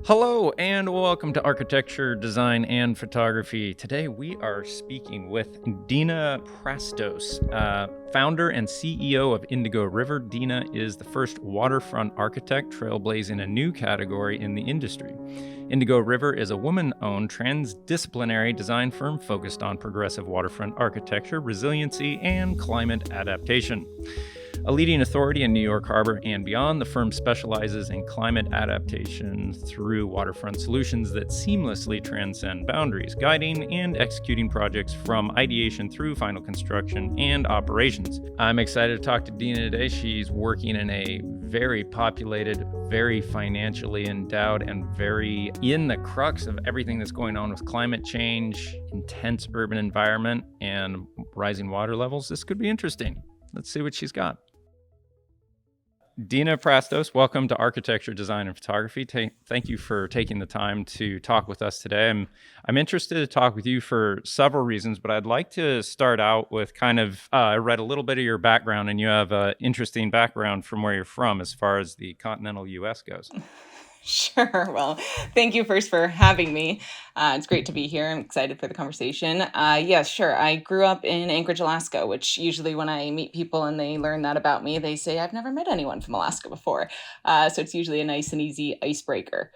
Hello and welcome to Architecture, Design, and Photography. Today we are speaking with Dena Prastos, founder and CEO of Indigo River. Dena is the first waterfront architect trailblazing a new category in the industry. Indigo River is a woman-owned trans-disciplinary design firm focused on progressive waterfront architecture, resiliency, and climate adaptation. A leading authority in New York Harbor and beyond, the firm specializes in climate adaptation through waterfront solutions that seamlessly transcend boundaries, guiding and executing projects from ideation through final construction and operations. I'm excited to talk to Dena today. She's working in a very populated, very financially endowed, and very in the crux of everything that's going on with climate change, intense urban environment, and rising water levels. This could be interesting. Let's see what she's got. Dena Prastos, welcome to Architecture, Design, and Photography. Thank you for taking the time to talk with us today. I'm interested to talk with you for several reasons, but I'd like to start out with I read a little bit of your background, and you have an interesting background from where you're from as far as the continental U.S. goes. Sure. Well, thank you first for having me. It's great to be here. I'm excited for the conversation. Yes, sure. I grew up in Anchorage, Alaska, which usually when I meet people and they learn that about me, they say, I've never met anyone from Alaska before. So it's usually a nice and easy icebreaker.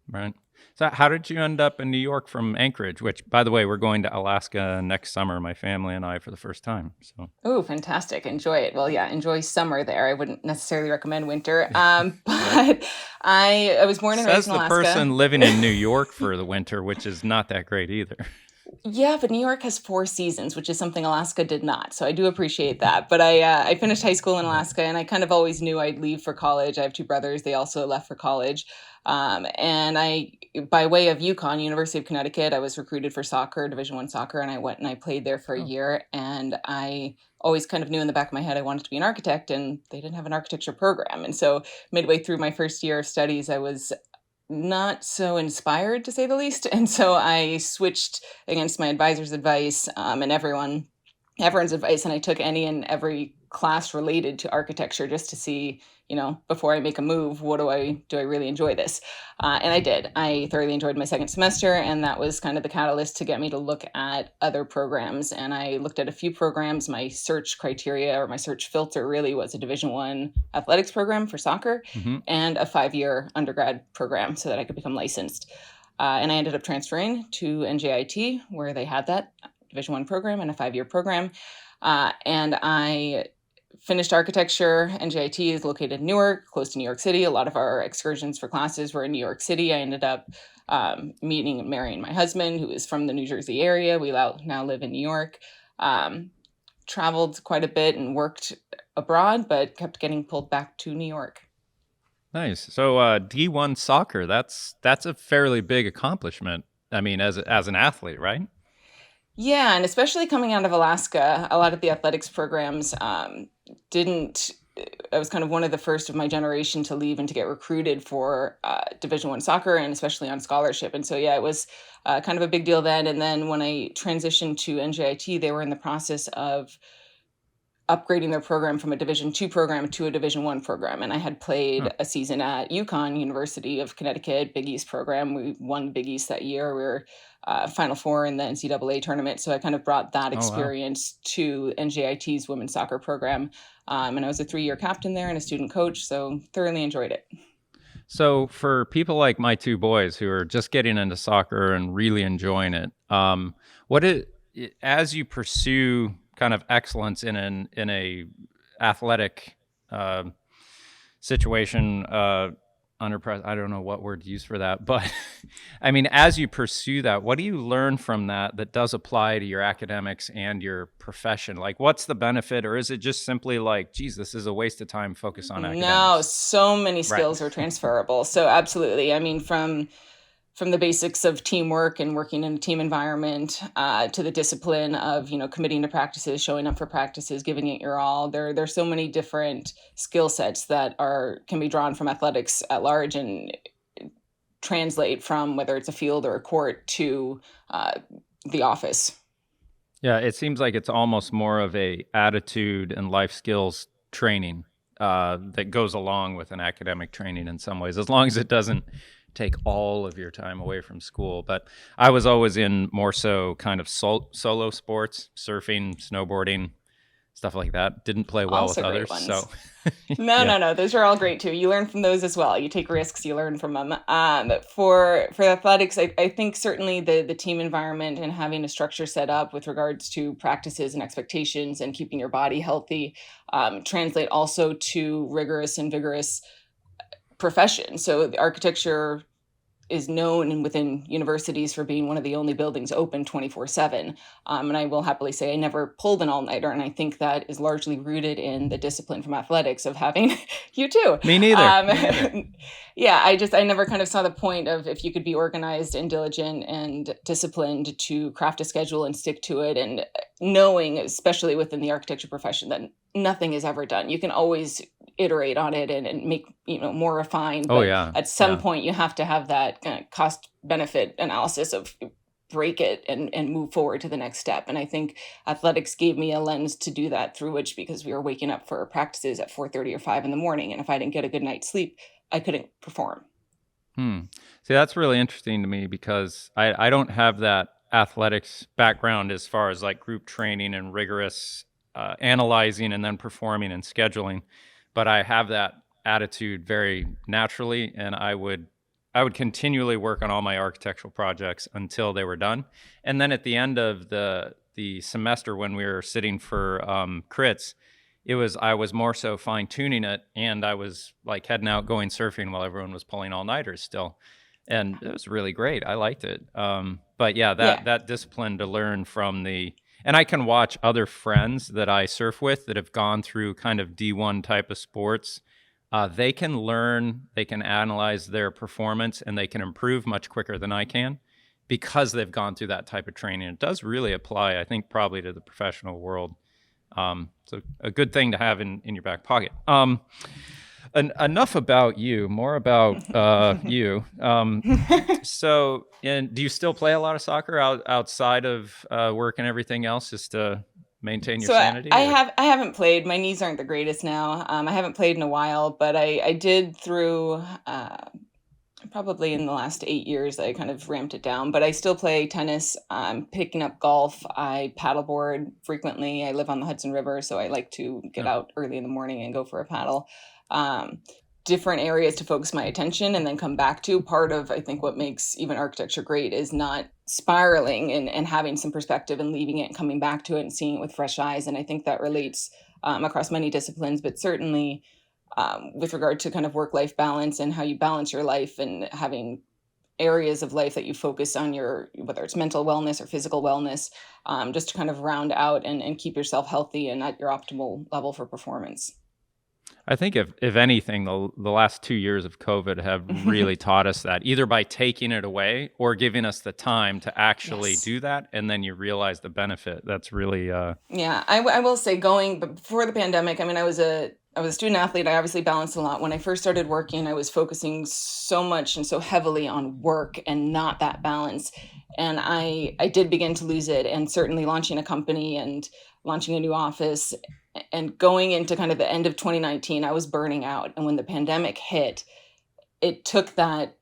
Right. So how did you end up in New York from Anchorage, which, by the way, we're going to Alaska next summer, my family and I, for the first time. So. Oh, fantastic. Enjoy it. Well, yeah, enjoy summer there. I wouldn't necessarily recommend winter. But I was born and raised in Alaska. Says the person living in New York for the winter, which is not that great either. Yeah, but New York has 4 seasons, which is something Alaska did not. So I do appreciate that. But I finished high school in Alaska, and I kind of always knew I'd leave for college. I have 2 brothers. They also left for college. And I, by way of UConn, University of Connecticut, I was recruited for soccer, Division I soccer, and I went and I played there for a year. And I always kind of knew in the back of my head I wanted to be an architect, and they didn't have an architecture program. And so midway through my first year of studies, I was not so inspired, to say the least. And so I switched against my advisor's advice and everyone's advice. And I took any and every class related to architecture just to see, before I make a move, do I really enjoy this? And I did. I thoroughly enjoyed my second semester. And that was kind of the catalyst to get me to look at other programs. And I looked at a few programs. My search criteria or my search filter really was a Division I athletics program for soccer and a 5-year undergrad program so that I could become licensed. And I ended up transferring to NJIT, where they had that Division I program and a 5-year program. And I finished architecture. NJIT is located in Newark, close to New York City. A lot of our excursions for classes were in New York City. I ended up meeting and marrying my husband, who is from the New Jersey area. We now live in New York. Traveled quite a bit and worked abroad, but kept getting pulled back to New York. Nice. So D1 soccer, that's a fairly big accomplishment. I mean, as an athlete, right? Yeah, and especially coming out of Alaska, a lot of the athletics programs didn't. I was kind of one of the first of my generation to leave and to get recruited for Division I soccer, and especially on scholarship. And so, yeah, it was kind of a big deal then. And then when I transitioned to NJIT, they were in the process of upgrading their program from a Division II program to a Division I program. And I had played a season at UConn, University of Connecticut, Big East program. We won Big East that year. We were Final Four in the NCAA tournament. So I kind of brought that experience to NJIT's women's soccer program. And I was a 3-year captain there and a student coach. So thoroughly enjoyed it. So for people like my 2 boys who are just getting into soccer and really enjoying it, as you pursue kind of excellence in a athletic situation under press, I don't know what word to use for that, but I mean, as you pursue that, what do you learn from that does apply to your academics and your profession? Like, what's the benefit, or is it just simply like, geez, this is a waste of time, focus on academics? No, so many skills are transferable. So absolutely. I mean, from the basics of teamwork and working in a team environment to the discipline of, committing to practices, showing up for practices, giving it your all. There's so many different skill sets that can be drawn from athletics at large and translate from whether it's a field or a court to the office. Yeah, it seems like it's almost more of a attitude and life skills training that goes along with an academic training in some ways, as long as it doesn't take all of your time away from school. But I was always in more so kind of solo sports, surfing, snowboarding, stuff like that. Didn't play well Also with great others. ones. So No, yeah. no, no. Those are all great too. You learn from those as well. You take risks, you learn from them. For athletics, I think certainly the team environment and having a structure set up with regards to practices and expectations and keeping your body healthy translate also to rigorous and vigorous profession. So the architecture is known and within universities for being one of the only buildings open 24/7. And I will happily say I never pulled an all-nighter. And I think that is largely rooted in the discipline from athletics of having you too. Me neither. Me neither. Yeah, I never kind of saw the point of if you could be organized and diligent and disciplined to craft a schedule and stick to it, and knowing, especially within the architecture profession, that nothing is ever done. You can always iterate on it and make more refined, Oh but yeah. at some Yeah. point you have to have that kind of cost benefit analysis of break it and move forward to the next step. And I think athletics gave me a lens to do that through, which because we were waking up for practices at 4:30 or 5 in the morning, and if I didn't get a good night's sleep, I couldn't perform. See, that's really interesting to me because I don't have that athletics background as far as like group training and rigorous analyzing and then performing and scheduling, but I have that attitude very naturally, and I would continually work on all my architectural projects until they were done, and then at the end of the semester when we were sitting for crits, I was more so fine tuning it, and I was like heading out going surfing while everyone was pulling all nighters still, and it was really great. I liked it. But yeah, Yeah. that discipline to learn from and I can watch other friends that I surf with that have gone through kind of D1 type of sports. They can learn, they can analyze their performance, and they can improve much quicker than I can because they've gone through that type of training. It does really apply, I think, probably to the professional world. So a good thing to have in your back pocket. Enough about you, more about you. So, and do you still play a lot of soccer outside of work and everything else, just to maintain your So I, sanity? I Or have I haven't played. My knees aren't the greatest now. I haven't played in a while, but I did through probably in the last 8 years. I kind of ramped it down, but I still play tennis. I'm picking up golf. I paddleboard frequently. I live on the Hudson River, so I like to get no. out early in the morning and go for a paddle. Um, Different areas to focus my attention and then come back to. Part of, I think, what makes even architecture great is not spiraling and having some perspective and leaving it and coming back to it and seeing it with fresh eyes. And I think that relates across many disciplines, but certainly with regard to kind of work-life balance and how you balance your life and having areas of life that you focus on whether it's mental wellness or physical wellness, just to kind of round out and keep yourself healthy and at your optimal level for performance. I think if anything, the last 2 years of COVID have really taught us that, either by taking it away or giving us the time to actually Yes. do that, and then you realize the benefit. That's really Yeah, I will say but before the pandemic, I mean, I was a student athlete. I obviously balanced a lot. When I first started working, I was focusing so much and so heavily on work and not that balance. And I did begin to lose it. And certainly launching a company and launching a new office and going into kind of the end of 2019, I was burning out. And when the pandemic hit, it took that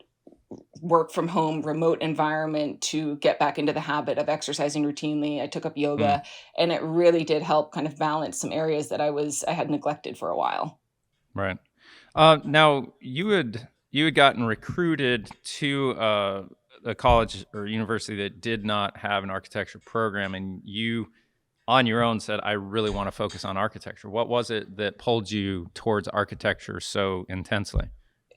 work from home remote environment to get back into the habit of exercising routinely. I took up mm, yoga, and it really did help kind of balance some areas that I had neglected for a while. right. Now you had gotten recruited to a college or university that did not have an architecture program, and you on your own said, I really want to focus on architecture. What was it that pulled you towards architecture so intensely?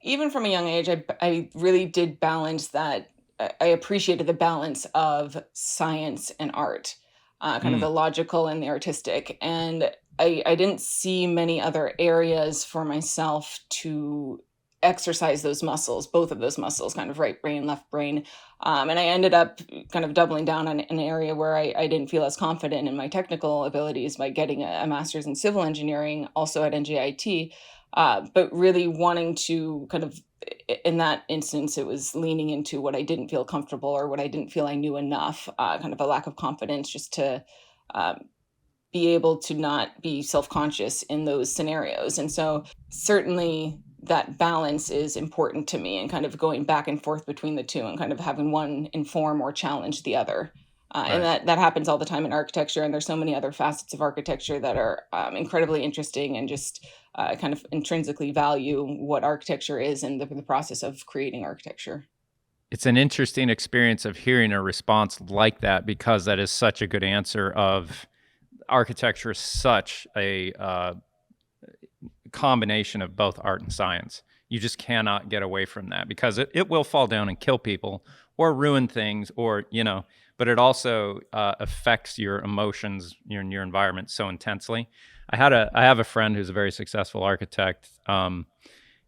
Even from a young age, I really did balance that. I appreciated the balance of science and art, kind of Mm, the logical and the artistic. And I didn't see many other areas for myself to exercise those muscles, both of those muscles, kind of right brain, left brain. And I ended up kind of doubling down on an area where I didn't feel as confident in my technical abilities by getting a master's in civil engineering, also at NJIT, but really wanting to kind of, in that instance, it was leaning into what I didn't feel comfortable or what I didn't feel I knew enough, kind of a lack of confidence, just to um, be able to not be self-conscious in those scenarios. And so certainly that balance is important to me, and kind of going back and forth between the two and kind of having one inform or challenge the other. And Right. that happens all the time in architecture. And there's so many other facets of architecture that are incredibly interesting, and just kind of intrinsically value what architecture is and the process of creating architecture. It's an interesting experience of hearing a response like that, because that is such a good answer of architecture is such a combination of both art and science. You just cannot get away from that, because it will fall down and kill people or ruin things, or, but it also affects your emotions, your environment so intensely. I have a friend who's a very successful architect.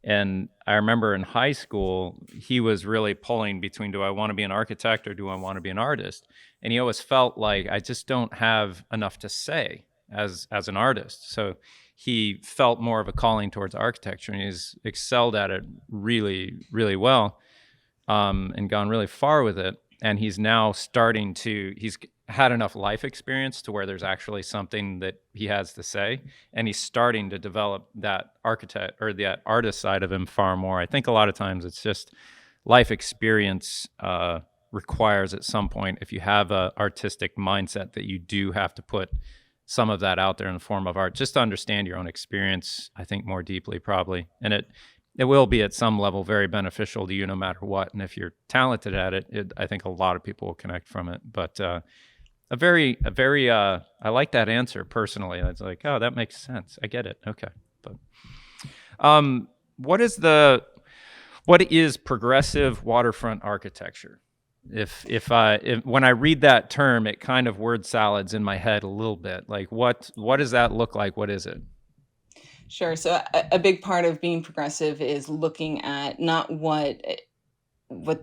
And I remember in high school, he was really pulling between, do I want to be an architect or do I want to be an artist? And he always felt like, I just don't have enough to say as an artist. So he felt more of a calling towards architecture, and he's excelled at it really, really well, and gone really far with it. And he's now he's had enough life experience to where there's actually something that he has to say, and he's starting to develop that architect or that artist side of him far more. I think a lot of times it's just life experience requires at some point, if you have a artistic mindset, that you do have to put some of that out there in the form of art, just to understand your own experience, I think, more deeply probably. And it will be at some level very beneficial to you no matter what. And if you're talented at it, I think a lot of people will connect from it. But a very I like that answer personally. It's like, oh, that makes sense. I get it. Okay. But what is progressive waterfront architecture? If when I read that term, it kind of word salads in my head a little bit. Like, what does that look like? What is it? Sure. So a big part of being progressive is looking at not what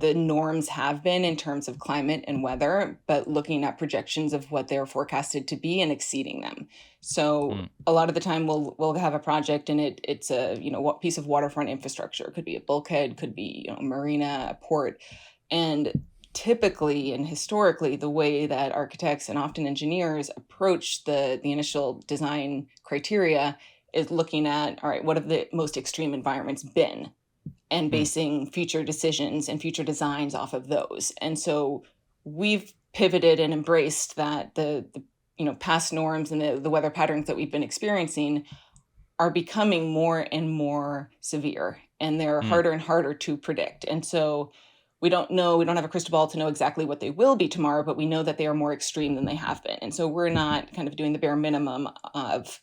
the norms have been in terms of climate and weather, but looking at projections of what they're forecasted to be and exceeding them. So a lot of the time we'll have a project, and it's a what piece of waterfront infrastructure. It could be a bulkhead, could be a marina, a port. And typically and historically, the way that architects and often engineers approach the initial design criteria is looking at, all right, what have the most extreme environments been, and basing future decisions and future designs off of those. And so we've pivoted and embraced that the past norms and the weather patterns that we've been experiencing are becoming more and more severe, and they're harder and harder to predict. And so we don't have a crystal ball to know exactly what they will be tomorrow, but we know that they are more extreme than they have been. And so we're not kind of doing the bare minimum of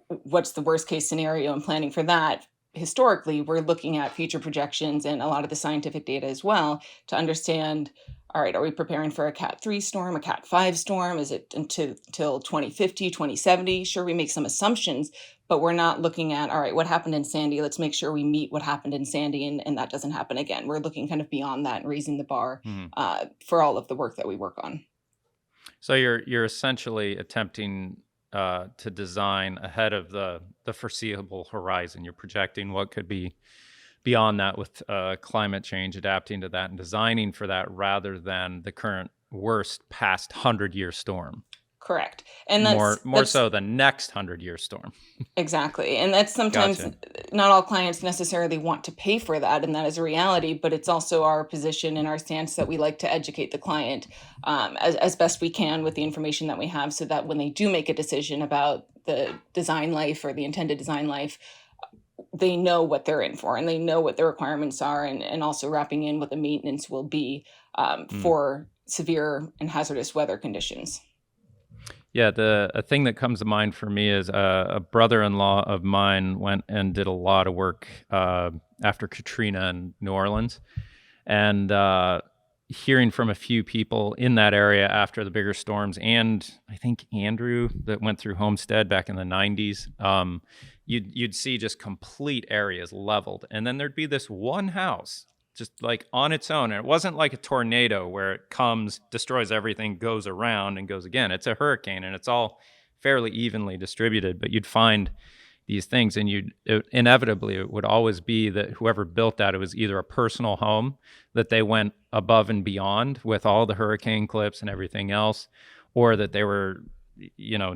what's the worst case scenario and planning for that. Historically, we're looking at future projections and a lot of the scientific data as well to understand, all right, are we preparing for a Cat 3 storm, a Cat 5 storm? Is it until 2050, 2070? Sure, we make some assumptions, but we're not looking at, all right, what happened in Sandy? Let's make sure we meet what happened in Sandy, and that doesn't happen again. We're looking kind of beyond that and raising the bar for all of the work that we work on. So you're essentially attempting to design ahead of the foreseeable horizon. You're projecting what could be beyond that with climate change, adapting to that and designing for that, rather than the current worst past 100-year storm. Correct. And more so the next 100-year storm. Exactly. And that's sometimes not all clients necessarily want to pay for that, and that is a reality, but it's also our position and our stance that we like to educate the client as best we can with the information that we have, so that when they do make a decision about the design life or the intended design life, they know what they're in for, and they know what the requirements are, and also wrapping in what the maintenance will be for severe and hazardous weather conditions. Yeah, a thing that comes to mind for me is a brother-in-law of mine went and did a lot of work after Katrina in New Orleans, and hearing from a few people in that area after the bigger storms, and I think Andrew that went through Homestead back in the 90s, you'd see just complete areas leveled, and then there'd be this one house just like on its own. And it wasn't like a tornado where it comes, destroys everything, goes around and goes again. It's a hurricane, and it's all fairly evenly distributed. But you'd find these things, and inevitably it would always be that whoever built that, it was either a personal home that they went above and beyond with all the hurricane clips and everything else, or that they were,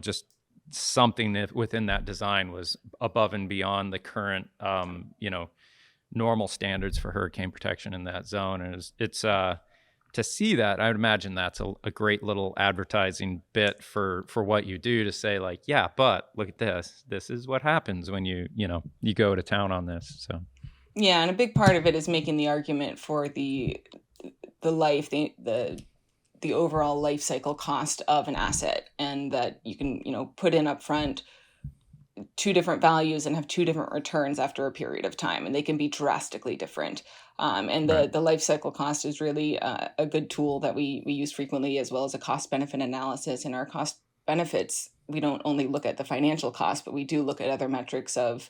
just something that within that design was above and beyond the current, normal standards for hurricane protection in that zone. And it's to see that, I would imagine that's a great little advertising bit for what you do, to say like, yeah, but look at this. This is what happens when you go to town on this. So Yeah, and a big part of it is making the argument for the overall life cycle cost of an asset, and that you can, put in upfront two different values and have two different returns after a period of time, and they can be drastically different. And right. the life cycle cost is really a good tool that we use frequently, as well as a cost benefit analysis. And our cost benefits, we don't only look at the financial cost, but we do look at other metrics of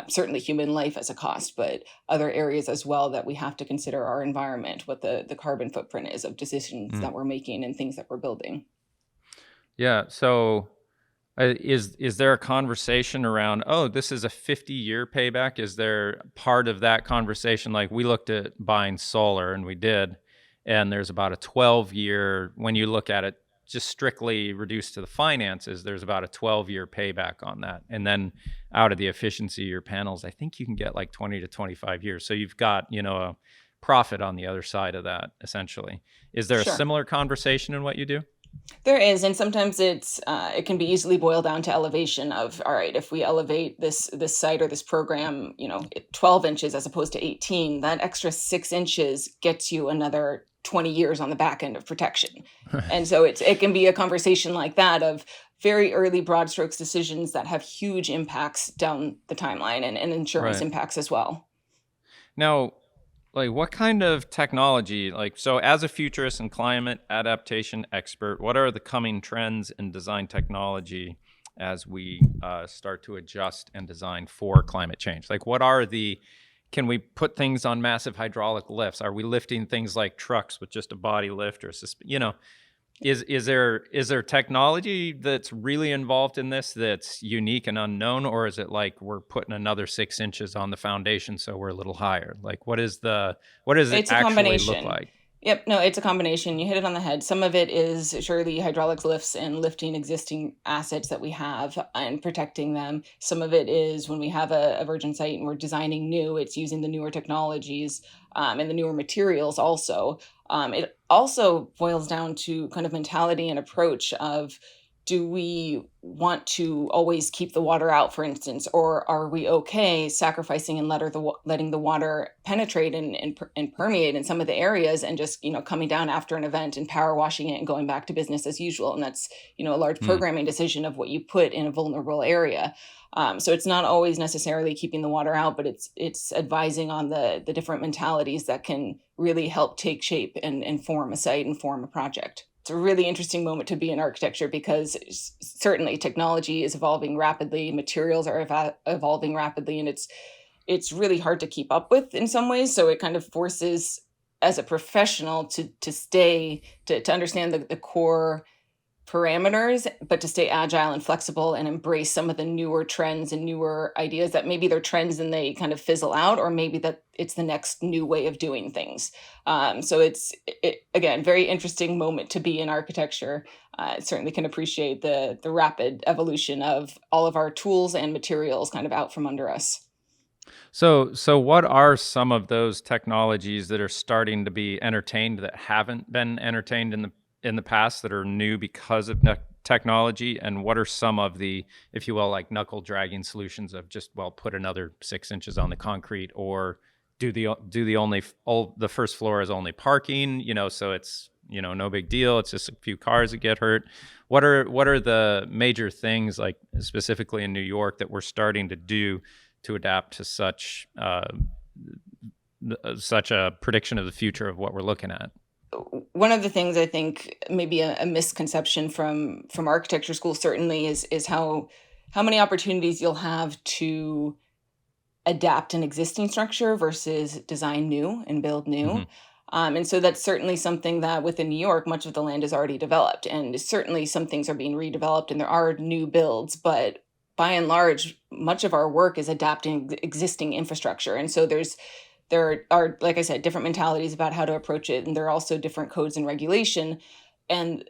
certainly human life as a cost, but other areas as well that we have to consider: our environment, what the carbon footprint is of decisions that we're making and things that we're building. Yeah. So is there a conversation around, oh, this is a 50-year payback? Is there part of that conversation, like we looked at buying solar, and we did, and there's about a 12-year, when you look at it just strictly reduced to the finances, there's about a 12-year payback on that. And then out of the efficiency of your panels, I think you can get like 20 to 25 years. So you've got, a profit on the other side of that, essentially. Is there a Sure. similar conversation in what you do? There is, and sometimes it can be easily boiled down to elevation of, all right, if we elevate this site or this program, 12 inches as opposed to 18, that extra 6 inches gets you another 20 years on the back end of protection. And so it can be a conversation like that of very early broad strokes decisions that have huge impacts down the timeline, and insurance Right. impacts as well. Now, like what kind of technology, like, so as a futurist and climate adaptation expert, what are the coming trends in design technology as we start to adjust and design for climate change? Like can we put things on massive hydraulic lifts? Are we lifting things like trucks with just a body lift, or is there technology that's really involved in this that's unique and unknown, or is it like we're putting another 6 inches on the foundation so we're a little higher? Like what does it It's a actually look combination. like? Yep, no, it's a combination. You hit it on the head. Some of it is surely hydraulics lifts and lifting existing assets that we have and protecting them. Some of it is when we have a virgin site and we're designing new, it's using the newer technologies and the newer materials also. It also boils down to kind of mentality and approach of, do we want to always keep the water out, for instance, or are we okay sacrificing and letting the water penetrate and permeate in some of the areas, and just coming down after an event and power washing it and going back to business as usual? And that's a large Hmm. programming decision of what you put in a vulnerable area. So it's not always necessarily keeping the water out, but it's advising on the different mentalities that can really help take shape and form a site and form a project. It's a really interesting moment to be in architecture, because certainly technology is evolving rapidly, materials are evolving rapidly, and it's really hard to keep up with in some ways. So it kind of forces, as a professional, to understand the core parameters, but to stay agile and flexible and embrace some of the newer trends and newer ideas that maybe they're trends and they kind of fizzle out, or maybe that it's the next new way of doing things. So again, very interesting moment to be in architecture. Certainly can appreciate the rapid evolution of all of our tools and materials kind of out from under us. So what are some of those technologies that are starting to be entertained that haven't been entertained in the past, that are new because of technology? And what are some of the, if you will, like knuckle dragging solutions of just, well, put another 6 inches on the concrete, or do the first floor is only parking, so it's, no big deal. It's just a few cars that get hurt. What are the major things, like specifically in New York, that we're starting to do to adapt to such a prediction of the future of what we're looking at? One of the things I think maybe a misconception from architecture school certainly is how many opportunities you'll have to adapt an existing structure versus design new and build new. Mm-hmm. And so that's certainly something that within New York, much of the land is already developed, and certainly some things are being redeveloped and there are new builds, but by and large, much of our work is adapting existing infrastructure. And so there are, like I said, different mentalities about how to approach it, and there are also different codes and regulation. And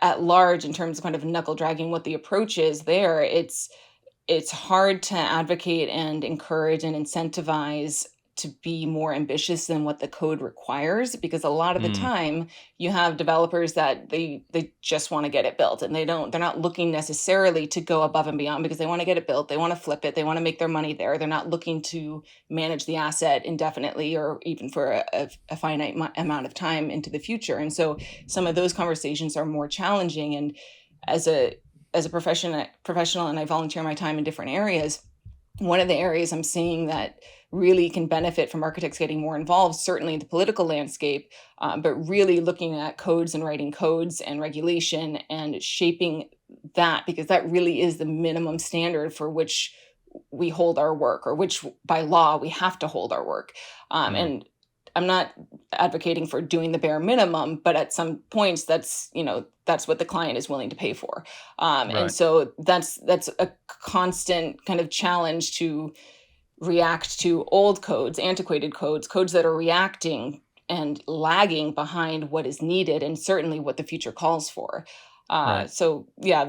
at large, in terms of kind of knuckle dragging what the approach is there, it's hard to advocate and encourage and incentivize to be more ambitious than what the code requires, because a lot of the Mm, time you have developers that they just want to get it built, and they're not looking necessarily to go above and beyond, because they want to get it built, they want to flip it, they want to make their money there. They're not looking to manage the asset indefinitely or even for a finite amount of time into the future. And so some of those conversations are more challenging. And as a professional, and I volunteer my time in different areas, one of the areas I'm seeing that really can benefit from architects getting more involved, certainly the political landscape, but really looking at codes and writing codes and regulation and shaping that, because that really is the minimum standard for which we hold our work, or which by law we have to hold our work. mm, And I'm not advocating for doing the bare minimum, but at some points that's what the client is willing to pay for. And right. so that's a constant kind of challenge to react to old codes, antiquated codes that are reacting and lagging behind what is needed, and certainly what the future calls for. Right. So yeah,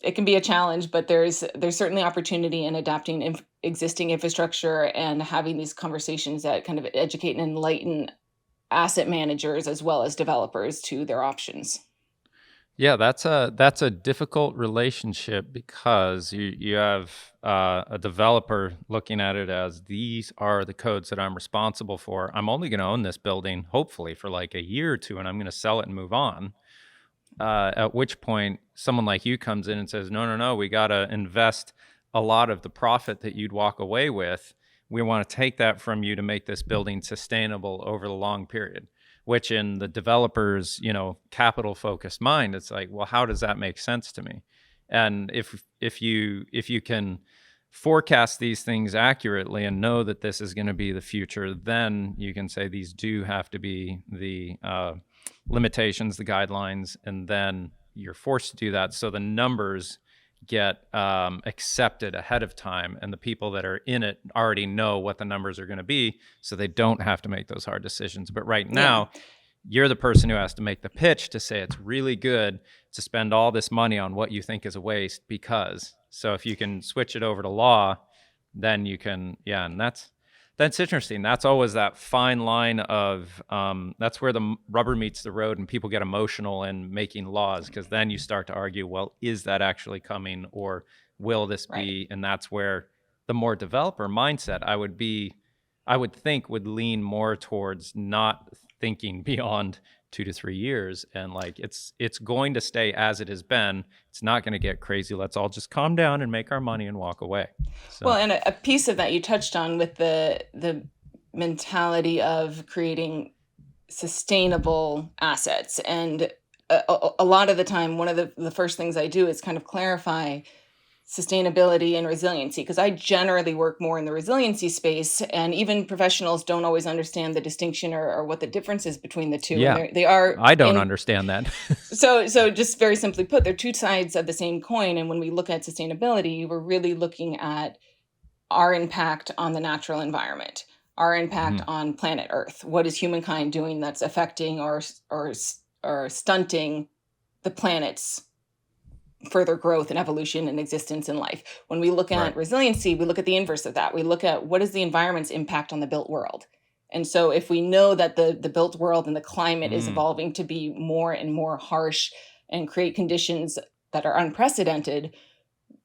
it can be a challenge, but there's certainly opportunity in adapting existing infrastructure and having these conversations that kind of educate and enlighten asset managers as well as developers to their options. Yeah, that's a difficult relationship, because you have a developer looking at it as, these are the codes that I'm responsible for. I'm only going to own this building, hopefully, for like a year or two, and I'm going to sell it and move on. At which point, someone like you comes in and says, no, no, no, we got to invest a lot of the profit that you'd walk away with. We want to take that from you to make this building sustainable over the long period. Which, in the developer's, capital focused mind, it's like, well, how does that make sense to me? And if you can forecast these things accurately and know that this is going to be the future, then you can say these do have to be the limitations, the guidelines, and then you're forced to do that. So the numbers get accepted ahead of time, and the people that are in it already know what the numbers are going to be, so they don't have to make those hard decisions. But right now, you're the person who has to make the pitch to say it's really good to spend all this money on what you think is a waste, because. So if you can switch it over to law, then you can, and that's interesting. That's always that fine line of that's where the rubber meets the road, and people get emotional in making laws, because then you start to argue, well, is that actually coming, or will this be? And that's where the more developer mindset I would think would lean more towards not thinking beyond 2 to 3 years, and like it's going to stay as it has been. It's not going to get crazy. Let's all just calm down and make our money and walk away. So. Well, and a piece of that you touched on with the mentality of creating sustainable assets. And a lot of the time, one of the first things I do is kind of clarify sustainability and resiliency, because I generally work more in the resiliency space, and even professionals don't always understand the distinction or what the difference is between the two. Yeah, and they are. I don't understand that. So just very simply put, they're two sides of the same coin. And when we look at sustainability, we're really looking at our impact on the natural environment, our impact on planet Earth. What is humankind doing that's affecting or stunting the planet's further growth and evolution and existence in life? When we look at resiliency, we look at the inverse of that. We look at what is the environment's impact on the built world. And so if we know that the built world and the climate is evolving to be more and more harsh and create conditions that are unprecedented,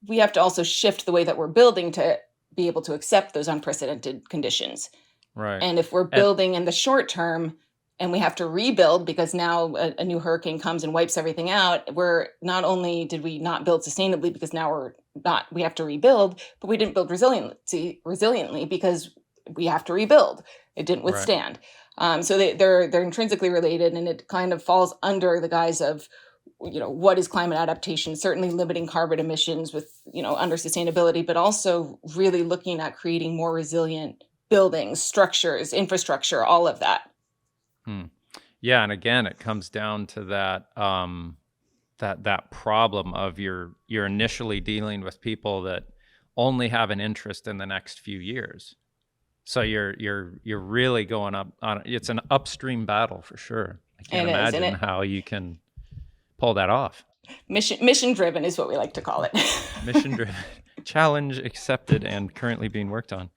we have to also shift the way that we're building to be able to accept those unprecedented conditions. Right. And if we're building in the short term and we have to rebuild because now a new hurricane comes and wipes everything out, we're not only did we not build sustainably because now we have to rebuild, but we didn't build resiliently because we have to rebuild. It didn't withstand. So they're intrinsically related, and it kind of falls under the guise of, what is climate adaptation? Certainly limiting carbon emissions with, under sustainability, but also really looking at creating more resilient buildings, structures, infrastructure, all of that. Yeah, and again, it comes down to that that problem of you're initially dealing with people that only have an interest in the next few years. So you're really going up on it's an upstream battle for sure. I can't imagine how you can pull that off. Mission driven is what we like to call it. Mission driven, challenge accepted, and currently being worked on.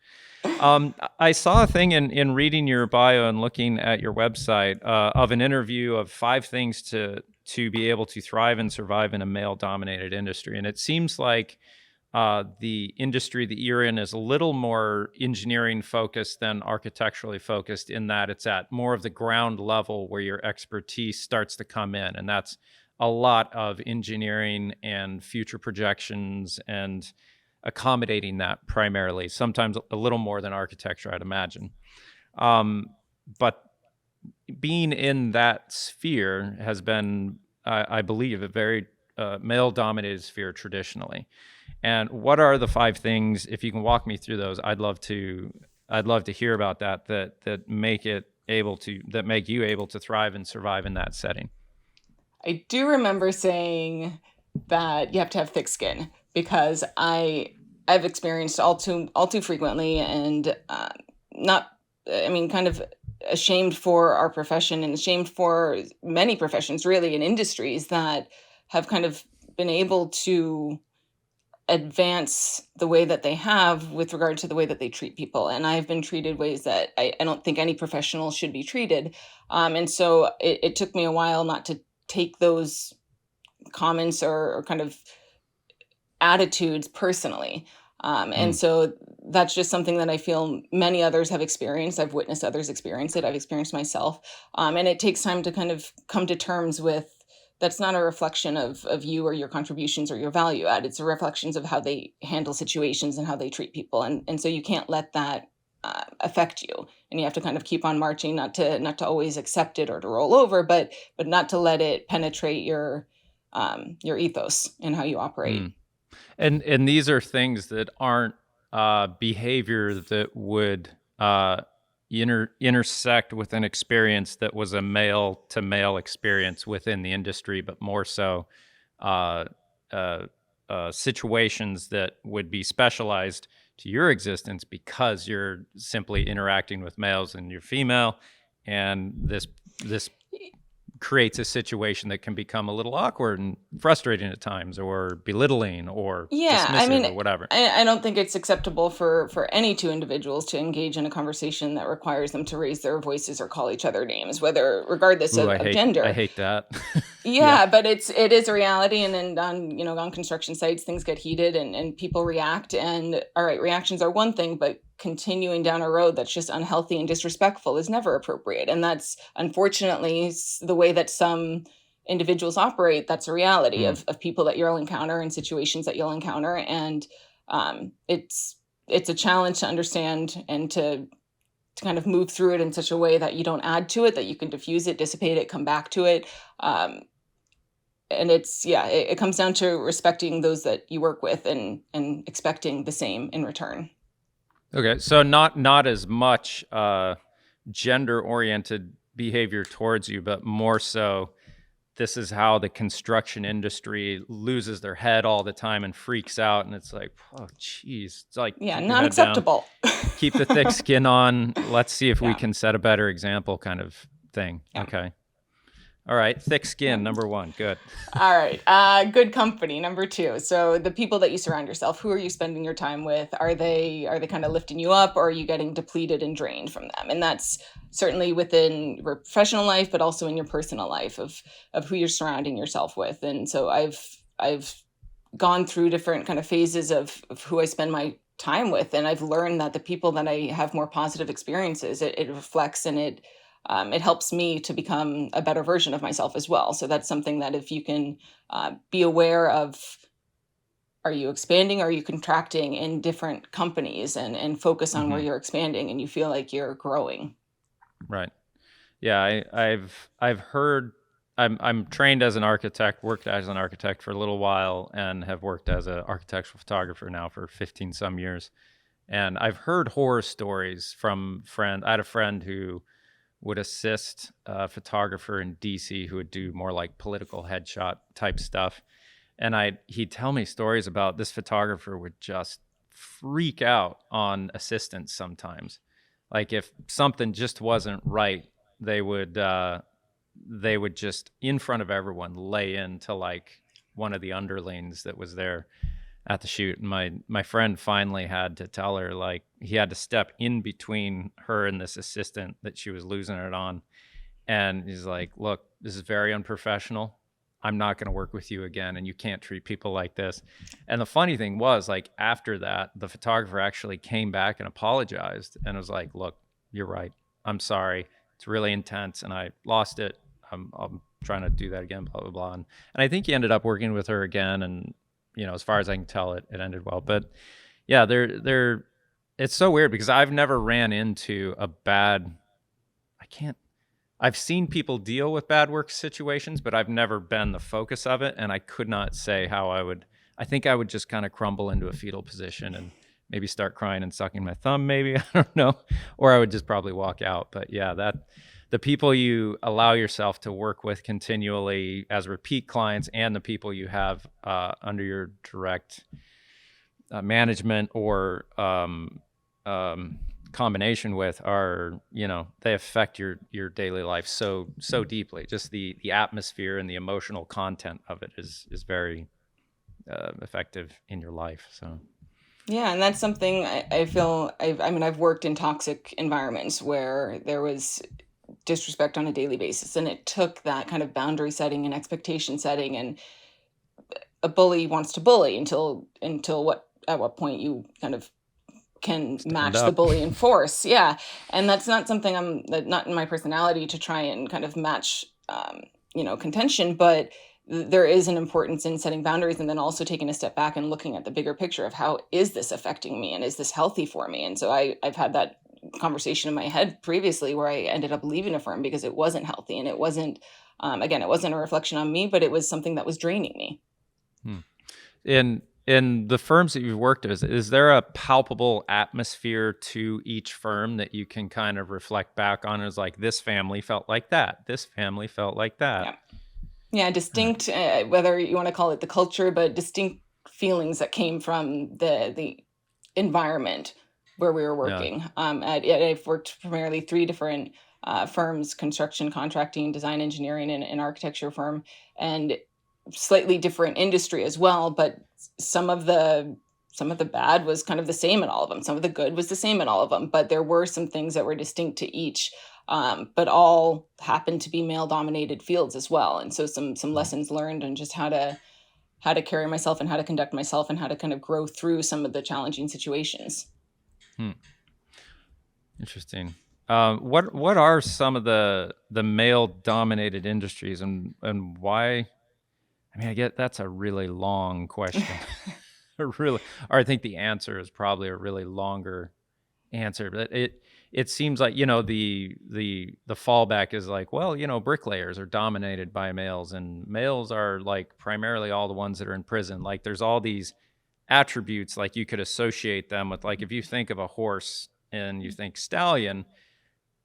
I saw a thing in reading your bio and looking at your website of an interview of 5 things to be able to thrive and survive in a male-dominated industry. And it seems like the industry that you're in is a little more engineering focused than architecturally focused, in that it's at more of the ground level where your expertise starts to come in. And that's a lot of engineering and future projections and accommodating that primarily, sometimes a little more than architecture, I'd imagine. But being in that sphere has been, I believe, a very male-dominated sphere traditionally. And what are the 5 things, if you can walk me through those, I'd love to hear about that make you able to thrive and survive in that setting. I do remember saying that you have to have thick skin, because I've experienced all too frequently, and kind of ashamed for our profession and ashamed for many professions really in industries that have kind of been able to advance the way that they have with regard to the way that they treat people. And I've been treated ways that I don't think any professional should be treated. And so it took me a while not to take those comments or kind of attitudes personally. And so that's just something that I feel many others have experienced. I've witnessed others experience it. I've experienced myself. And it takes time to kind of come to terms with, that's not a reflection of you or your contributions or your value add. It's a reflection of how they handle situations and how they treat people. And so you can't let that affect you. And you have to kind of keep on marching, not to always accept it or to roll over, but not to let it penetrate your ethos and how you operate. And these are things that aren't behavior that would intersect with an experience that was a male to male experience within the industry, but more so situations that would be specialized to your existence because you're simply interacting with males and you're female, and this creates a situation that can become a little awkward and frustrating at times, or belittling or dismissive or whatever. I don't think it's acceptable for any 2 individuals to engage in a conversation that requires them to raise their voices or call each other names, regardless of gender. I hate that. Yeah, but it is a reality, and on construction sites things get heated and people react, and all right, reactions are one thing, but continuing down a road that's just unhealthy and disrespectful is never appropriate. And that's unfortunately the way that some individuals operate. That's a reality of people that you'll encounter and situations that you'll encounter. And it's a challenge to understand and to kind of move through it in such a way that you don't add to it, that you can diffuse it, dissipate it, come back to it. And it comes down to respecting those that you work with and expecting the same in return. Okay, so not as much gender-oriented behavior towards you, but more so this is how the construction industry loses their head all the time and freaks out, and it's like, oh, geez. It's like, not acceptable. Keep the thick skin on. Let's see if we can set a better example kind of thing. Yeah. Okay. All right, thick skin, number 1, good. All right, good company, number 2. So the people that you surround yourself, who are you spending your time with? Are they kind of lifting you up, or are you getting depleted and drained from them? And that's certainly within your professional life, but also in your personal life of who you're surrounding yourself with. And so I've gone through different kind of phases of who I spend my time with, and I've learned that the people that I have more positive experiences, it reflects, and it helps me to become a better version of myself as well. So that's something that if you can be aware of, are you expanding, are you contracting in different companies, and focus on where you're expanding and you feel like you're growing. Right. Yeah, I've heard, I'm trained as an architect, worked as an architect for a little while, and have worked as an architectural photographer now for 15 some years. And I've heard horror stories from friends. I had a friend who would assist a photographer in DC who would do more like political headshot type stuff. And he'd tell me stories about this photographer would just freak out on assistants sometimes. Like if something just wasn't right, they would just in front of everyone lay into like one of the underlings that was there. at the shoot. And my friend finally had to tell her, like, he had to step in between her and this assistant that she was losing it on. And he's like, look, this is very unprofessional. I'm not going to work with you again. And you can't treat people like this. And the funny thing was, like, after that, the photographer actually came back and apologized and was like, look, you're right. I'm sorry. It's really intense and I lost it. I'm trying to do that again, blah, blah, blah. And I think he ended up working with her again. And, as far as I can tell, it ended well. But yeah, it's so weird because I've never ran into I've seen people deal with bad work situations, but I've never been the focus of it. And I could not say how I think I would just kind of crumble into a fetal position and maybe start crying and sucking my thumb, maybe, I don't know, or I would just probably walk out. But yeah, the people you allow yourself to work with continually as repeat clients and the people you have under your direct management or combination with are, they affect your daily life so deeply. Just the atmosphere and the emotional content of it is very effective in your life. So Yeah, and that's something I feel I've worked in toxic environments where there was disrespect on a daily basis, and it took that kind of boundary setting and expectation setting, and a bully wants to bully until at what point you kind of can match the bully in force. Yeah. And that's not something not in my personality to try and kind of match, contention, but there is an importance in setting boundaries and then also taking a step back and looking at the bigger picture of how is this affecting me and is this healthy for me? And so I've had that conversation in my head previously where I ended up leaving a firm because it wasn't healthy and it wasn't, again, it wasn't a reflection on me, but it was something that was draining me. In the firms that you've worked with, is there a palpable atmosphere to each firm that you can kind of reflect back on as like, this family felt like that, this family felt like that? Yeah, distinct, whether you want to call it the culture, but distinct feelings that came from the environment where we were working. I've worked primarily 3 different firms: construction, contracting, design engineering, and an architecture firm, and slightly different industry as well. But some of the bad was kind of the same in all of them. Some of the good was the same in all of them. But there were some things that were distinct to each. But all happened to be male-dominated fields as well. And so some lessons learned on just how to carry myself and how to conduct myself and how to kind of grow through some of the challenging situations. Interesting. What are some of the male-dominated industries and why? I mean, I get that's a really long question. Or I think the answer is probably a really longer answer. But it seems like, the fallback is like, well, bricklayers are dominated by males and males are like primarily all the ones that are in prison. Like there's all these attributes, like you could associate them with, like, if you think of a horse and you think stallion,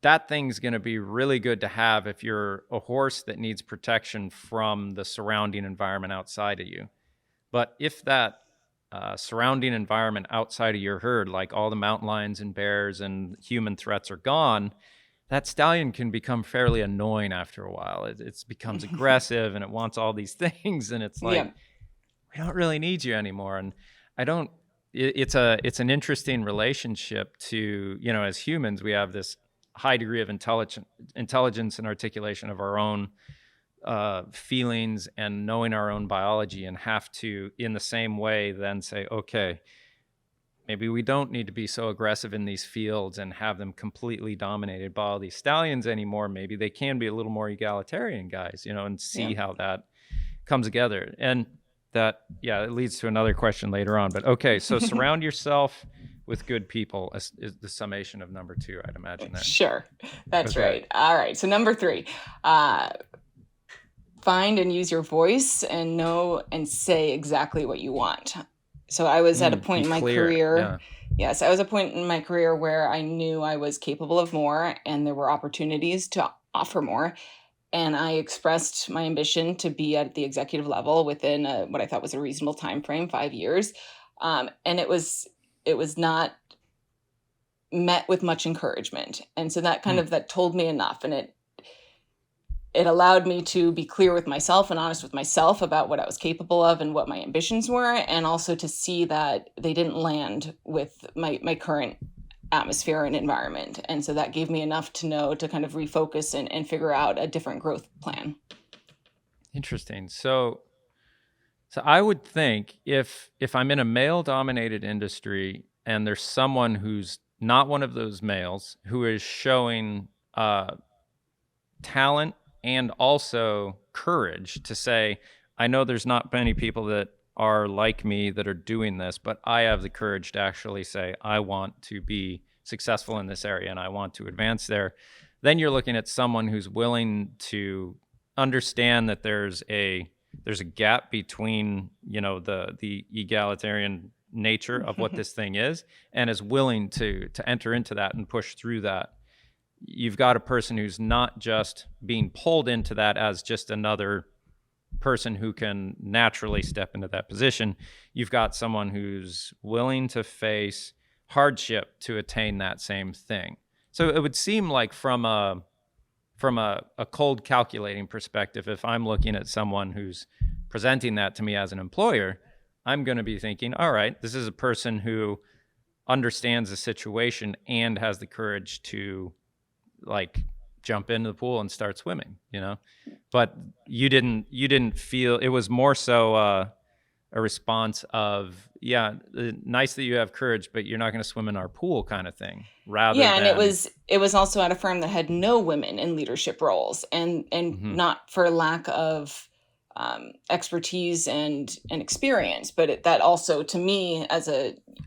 that thing's going to be really good to have if you're a horse that needs protection from the surrounding environment outside of you. But if that surrounding environment outside of your herd, like all the mountain lions and bears and human threats are gone, that stallion can become fairly annoying after a while. It becomes aggressive and it wants all these things. And it's like, we don't really need you anymore. And it's an interesting relationship to, as humans, we have this high degree of intelligence and articulation of our own feelings and knowing our own biology, and have to, in the same way, then say, okay, maybe we don't need to be so aggressive in these fields and have them completely dominated by all these stallions anymore. Maybe they can be a little more egalitarian guys, and see how that comes together. And that, it leads to another question later on. But okay, so surround yourself with good people is the summation of number 2, I'd imagine that. Sure. That's right. All right. So number 3, find and use your voice and know and say exactly what you want. So I was at a point in my career. Yeah. Yes, I was at a point in my career where I knew I was capable of more and there were opportunities to offer more. And I expressed my ambition to be at the executive level within what I thought was a reasonable time frame, 5 years. And it was not met with much encouragement. And so that kind of that told me enough. And it allowed me to be clear with myself and honest with myself about what I was capable of and what my ambitions were, and also to see that they didn't land with my current atmosphere and environment. And so that gave me enough to know to kind of refocus and figure out a different growth plan. Interesting. So I would think if I'm in a male-dominated industry and there's someone who's not one of those males who is showing talent and also courage to say, I know there's not many people that are like me that are doing this, but I have the courage to actually say, I want to be successful in this area and I want to advance there. Then you're looking at someone who's willing to understand that there's a gap between, the egalitarian nature of what this thing is, and is willing to enter into that and push through that. You've got a person who's not just being pulled into that as just another person who can naturally step into that position. You've got someone who's willing to face hardship to attain that same thing. So it would seem like from a cold calculating perspective, if I'm looking at someone who's presenting that to me as an employer, I'm going to be thinking, all right, this is a person who understands the situation and has the courage to jump into the pool and start swimming, But you didn't feel it was more so a response of, yeah, nice that you have courage, but you're not going to swim in our pool kind of thing. And it was also at a firm that had no women in leadership roles, and not for lack of expertise and experience, but that also, to me, as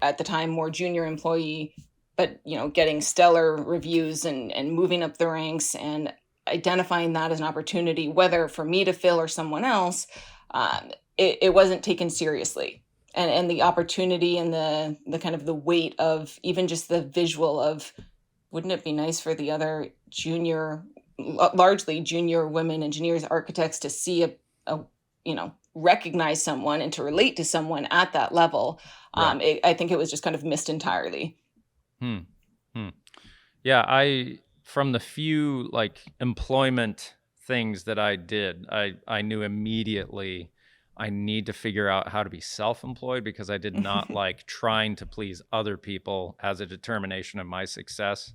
at the time more junior employee, but getting stellar reviews and moving up the ranks and identifying that as an opportunity, whether for me to fill or someone else, it wasn't taken seriously. And the opportunity and the kind of the weight of even just the visual of, wouldn't it be nice for the other largely junior women engineers, architects, to see recognize someone and to relate to someone at that level. Right. I think it was just kind of missed entirely. Yeah, from the few employment things that I did, I knew immediately I need to figure out how to be self-employed, because I did not like trying to please other people as a determination of my success.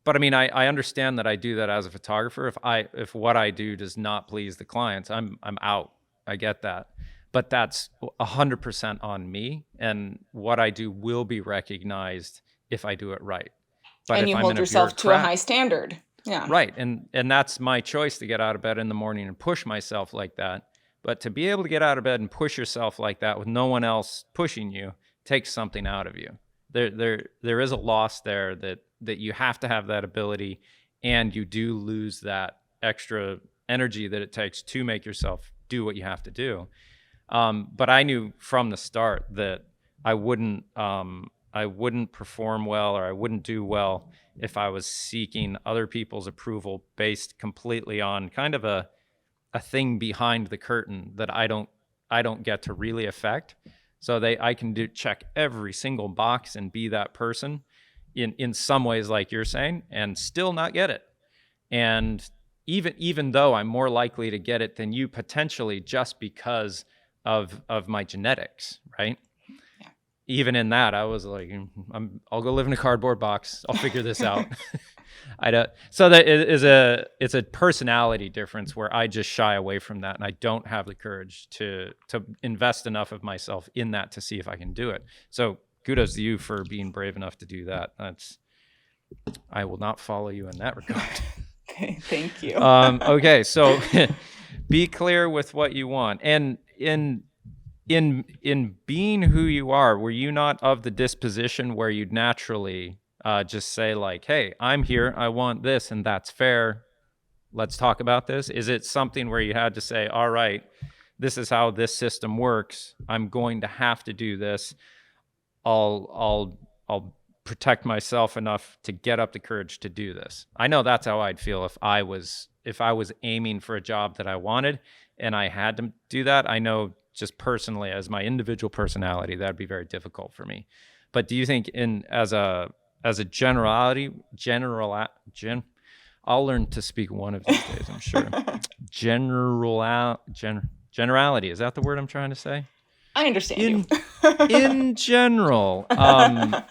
But I mean, I understand that I do that as a photographer. If what I do does not please the clients, I'm out. I get that. But that's 100% on me, and what I do will be recognized if I do it right. But and you hold yourself to a high standard. Yeah. Right. And that's my choice, to get out of bed in the morning and push myself like that. But to be able to get out of bed and push yourself like that with no one else pushing you takes something out of you. There is a loss there that you have to have that ability, and you do lose that extra energy that it takes to make yourself do what you have to do. But I knew from the start that I wouldn't perform well, or I wouldn't do well if I was seeking other people's approval based completely on kind of a thing behind the curtain that I don't get to really affect. So I can check every single box and be that person in some ways, like you're saying, and still not get it. And even though I'm more likely to get it than you potentially, just because of my genetics, right? Yeah. Even in that, I was like, I'll go live in a cardboard box. I'll figure this out. So that it's a personality difference where I just shy away from that, and I don't have the courage to invest enough of myself in that to see if I can do it. So kudos to you for being brave enough to do that. I will not follow you in that regard. Okay, thank you. Okay, so be clear with what you want, and in being who you are, were you not of the disposition where you'd naturally just say like, hey, I'm here, I want this, and that's fair, let's talk about this? Is it something where you had to say, all right, this is how this system works, I'm going to have to do this, I'll protect myself enough to get up the courage to do this? I know that's how I'd feel if I was aiming for a job that I wanted and I had to do that. I know just personally, as my individual personality, that'd be very difficult for me. But do you think as a generality, I'll learn to speak one of these days, I'm sure. Generality, is that the word I'm trying to say? I understand In you. in general, I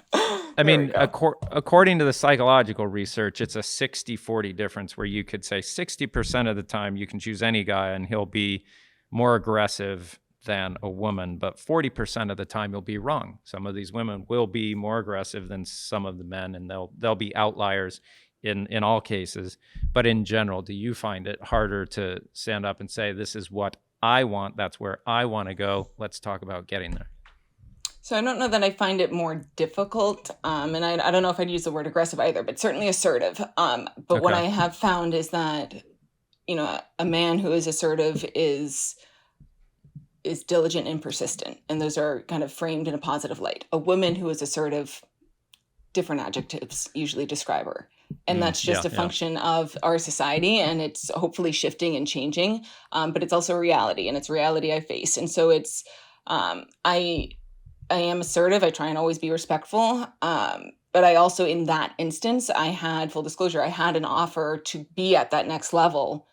There we mean, go. according to the psychological research, it's a 60-40 difference where you could say 60% of the time you can choose any guy and he'll be more aggressive than a woman, but 40% of the time you'll be wrong. Some of these women will be more aggressive than some of the men, and they'll be outliers in all cases. But in general, do you find it harder to stand up and say, this is what I want, that's where I want to go, let's talk about getting there? So I don't know that I find it more difficult, and I don't know if I'd use the word aggressive either, but certainly assertive. But what Okay. I have found is that, a man who is assertive is diligent and persistent, and those are kind of framed in a positive light. A woman who is assertive, different adjectives usually describe her. And that's just a function of our society, and it's hopefully shifting and changing. But it's also a reality, and it's a reality I face. And so it's, I am assertive. I try and always be respectful. But I also, in that instance, I had, full disclosure, I had an offer to be at that next level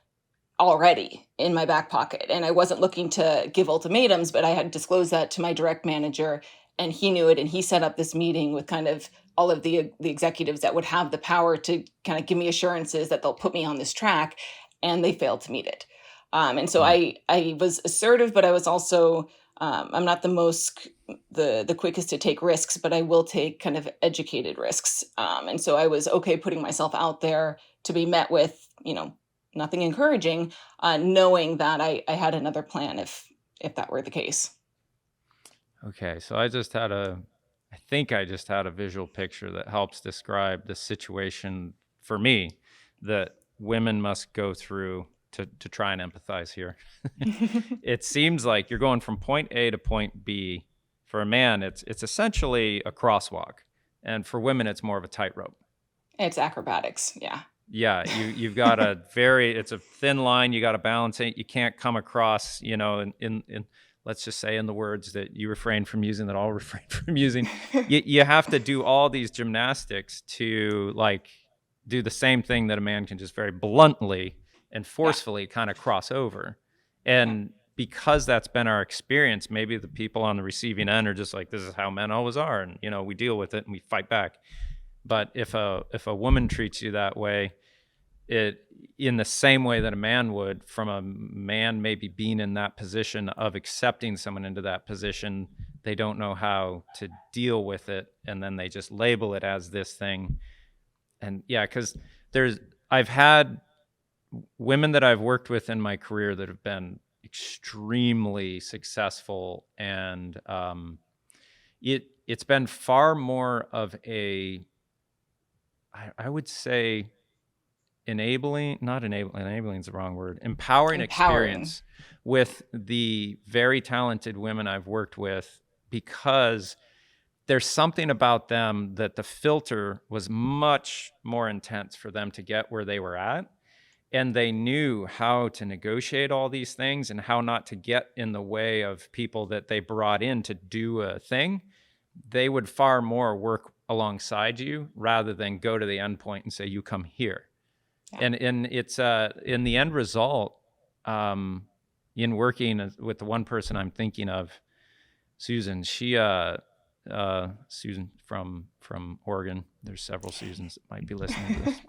already in my back pocket. And I wasn't looking to give ultimatums, but I had disclosed that to my direct manager, and he knew it. And he set up this meeting with kind of all of the executives that would have the power to kind of give me assurances that they'll put me on this track, and they failed to meet it. And so I was assertive, but I was also, I'm not the quickest to take risks, but I will take kind of educated risks. And so I was okay putting myself out there to be met with, nothing encouraging, knowing that I had another plan if that were the case. Okay, so I think I just had a visual picture that helps describe the situation for me that women must go through to try and empathize here. It seems like you're going from point A to point B. For a man, it's essentially a crosswalk, and for women, it's more of a tightrope. It's acrobatics, yeah. Yeah, you've got it's a thin line. You got to balance it. You can't come across, in let's just say in the words that you refrain from using, that I'll refrain from using. You have to do all these gymnastics to do the same thing that a man can just very bluntly and forcefully kind of cross over. And because that's been our experience, maybe the people on the receiving end are just like, this is how men always are, and we deal with it and we fight back. But if a woman treats you that way, it in the same way that a man would, from a man maybe being in that position of accepting someone into that position, they don't know how to deal with it, and then they just label it as this thing. And because I've had women that I've worked with in my career that have been extremely successful, and it's been far more of a, I would say, empowering is the wrong word, empowering experience with the very talented women I've worked with, because there's something about them that the filter was much more intense for them to get where they were at. And they knew how to negotiate all these things and how not to get in the way of people that they brought in to do a thing. They would far more work alongside you rather than go to the end point and say, you come here. Yeah. And it's in the end result, in working with the one person I'm thinking of, Susan, Susan from Oregon. There's several Susans that might be listening to this,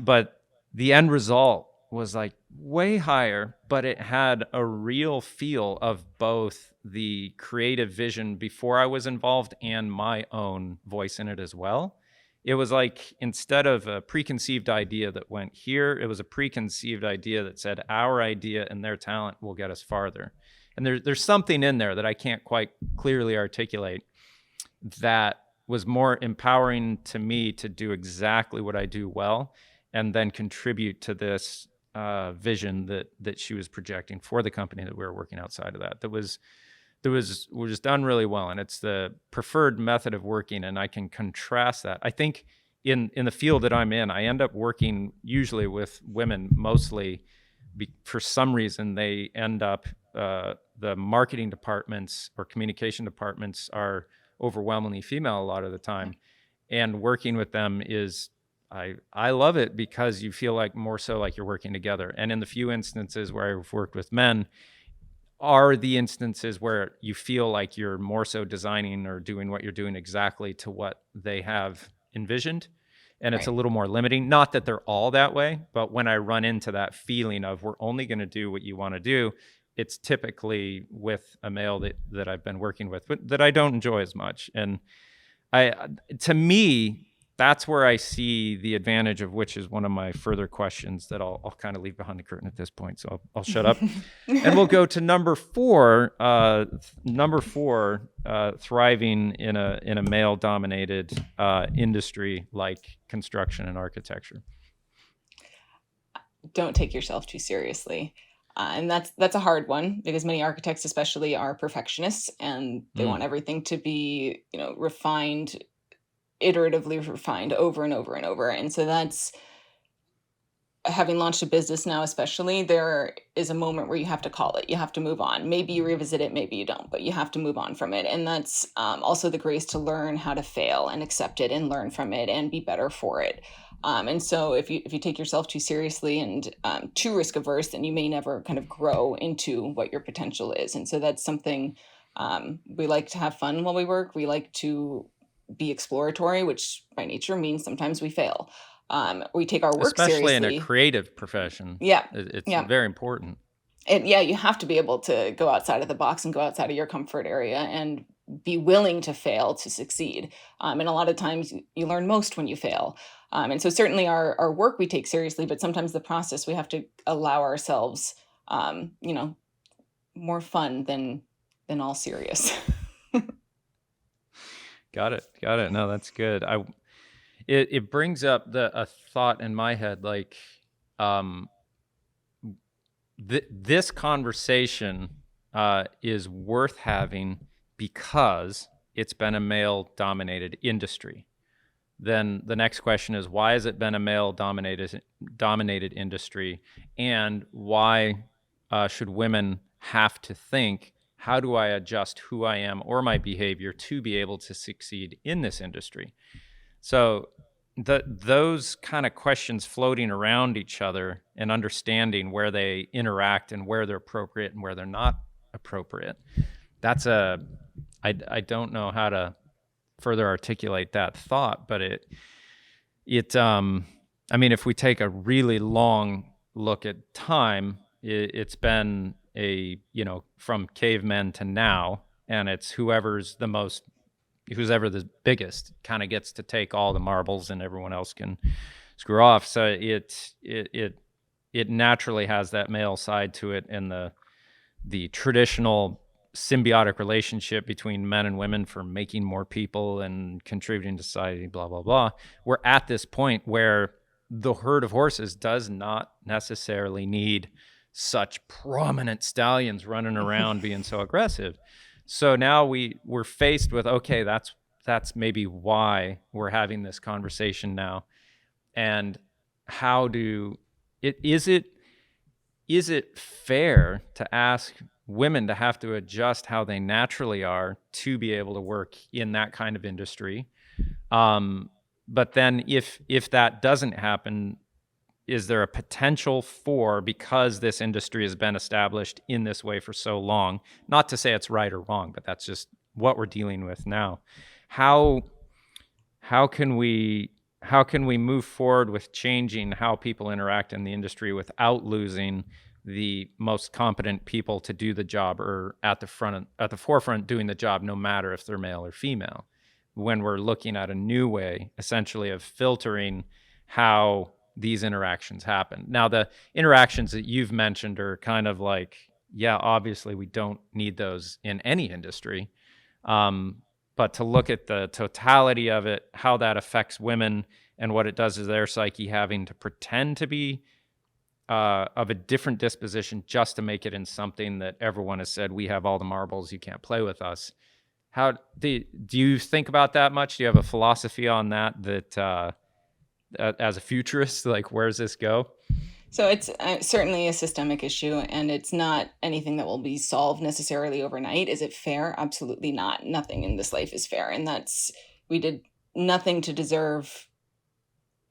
but the end result was way higher, but it had a real feel of both the creative vision before I was involved and my own voice in it as well. It was instead of a preconceived idea that went here, it was a preconceived idea that said our idea and their talent will get us farther. And there's something in there that I can't quite clearly articulate that was more empowering to me to do exactly what I do well, and then contribute to this vision that she was projecting for the company that we were working outside of that was done really well. And it's the preferred method of working, and I can contrast that. I think in the field that I'm in, I end up working usually with women mostly. For some reason, they end up, the marketing departments or communication departments are overwhelmingly female a lot of the time. And working with them is I love it because you feel like more so like you're working together. And in the few instances where I've worked with men, are the instances where you feel like you're more so designing or doing what you're doing exactly to what they have envisioned. And it's a Right. little more limiting. Not that they're all that way, but when I run into that feeling of we're only going to do what you want to do, it's typically with a male that I've been working with, but that I don't enjoy as much. And to me, that's where I see the advantage of, which is one of my further questions that I'll kind of leave behind the curtain at this point. So I'll shut up, and we'll go to number four. Thriving in a male-dominated industry like construction and architecture. Don't take yourself too seriously. And that's a hard one because many architects especially are perfectionists and they want everything to be, refined, iteratively refined over and over and over. And so that's, having launched a business now, especially, there is a moment where you have to call it. You have to move on. Maybe you revisit it, maybe you don't, but you have to move on from it. And that's also the grace to learn how to fail and accept it and learn from it and be better for it. And so if you take yourself too seriously and too risk averse, then you may never kind of grow into what your potential is. And so that's something we like to have fun while we work. We like to be exploratory, which by nature means sometimes we fail. We take our work especially seriously. in a creative profession. Yeah. It's very important. And yeah, you have to be able to go outside of the box and go outside of your comfort area and be willing to fail to succeed. And a lot of times you learn most when you fail. And so certainly our work we take seriously, but sometimes the process we have to allow ourselves, more fun than all serious. Got it. No, that's good. It brings up a thought in my head, like, this conversation is worth having because it's been a male-dominated industry. Then the next question is, why has it been a male-dominated industry, and why should women have to think, how do I adjust who I am or my behavior to be able to succeed in this industry? So those kind of questions floating around each other and understanding where they interact and where they're appropriate and where they're not appropriate. That's I don't know how to further articulate that thought, but I mean, if we take a really long look at time, it's been from cavemen to now, and it's whoever the biggest kind of gets to take all the marbles and everyone else can screw off. So it naturally has that male side to it, and the traditional symbiotic relationship between men and women for making more people and contributing to society, blah, blah, blah. We're at this point where the herd of horses does not necessarily need such prominent stallions running around being so aggressive. So now we're faced with, okay, that's maybe why we're having this conversation now. And is it fair to ask women to have to adjust how they naturally are to be able to work in that kind of industry? But then if that doesn't happen, is there a potential for, because this industry has been established in this way for so long, not to say it's right or wrong, but that's just what we're dealing with now. How can we move forward with changing how people interact in the industry without losing the most competent people to do the job, or at the forefront doing the job, no matter if they're male or female, when we're looking at a new way, essentially, of filtering how these interactions happen? Now, the interactions that you've mentioned are kind of like, yeah, obviously we don't need those in any industry. But to look at the totality of it, how that affects women and what it does to their psyche, having to pretend to be of a different disposition just to make it in something that everyone has said, we have all the marbles, you can't play with us. How do you think about that much? Do you have a philosophy on that as a futurist, like, where's this go? So it's certainly a systemic issue, and it's not anything that will be solved necessarily overnight. Is it fair? Absolutely not. Nothing in this life is fair. And we did nothing to deserve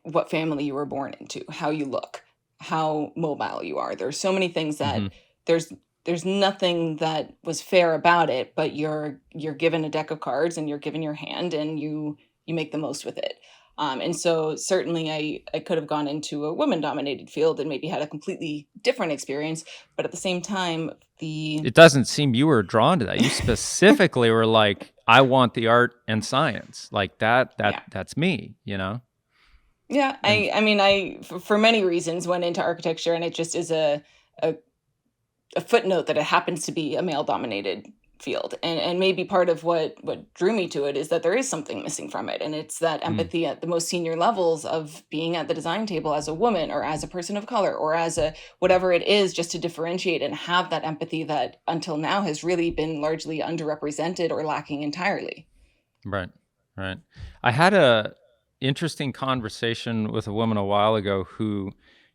what family you were born into, how you look, how mobile you are. There's so many things that Hmm. there's there's nothing that was fair about it, but you're given a deck of cards and you're given your hand and you make the most with it. And so certainly I could have gone into a woman dominated field and maybe had a completely different experience, but at the same time, the It doesn't seem you were drawn to that. You specifically were like, I want the art and science, like yeah. that's me, you know? Yeah, And I mean, for many reasons went into architecture, and it just is a, a footnote that it happens to be a male dominated field, and maybe part of what drew me to it is that there is something missing from it, and it's that mm, empathy at the most senior levels of being at the design table as a woman or as a person of color or as a whatever it is, just to differentiate and have that empathy that until now has really been largely underrepresented or lacking entirely. right, right. I had a interesting conversation with a woman a while ago who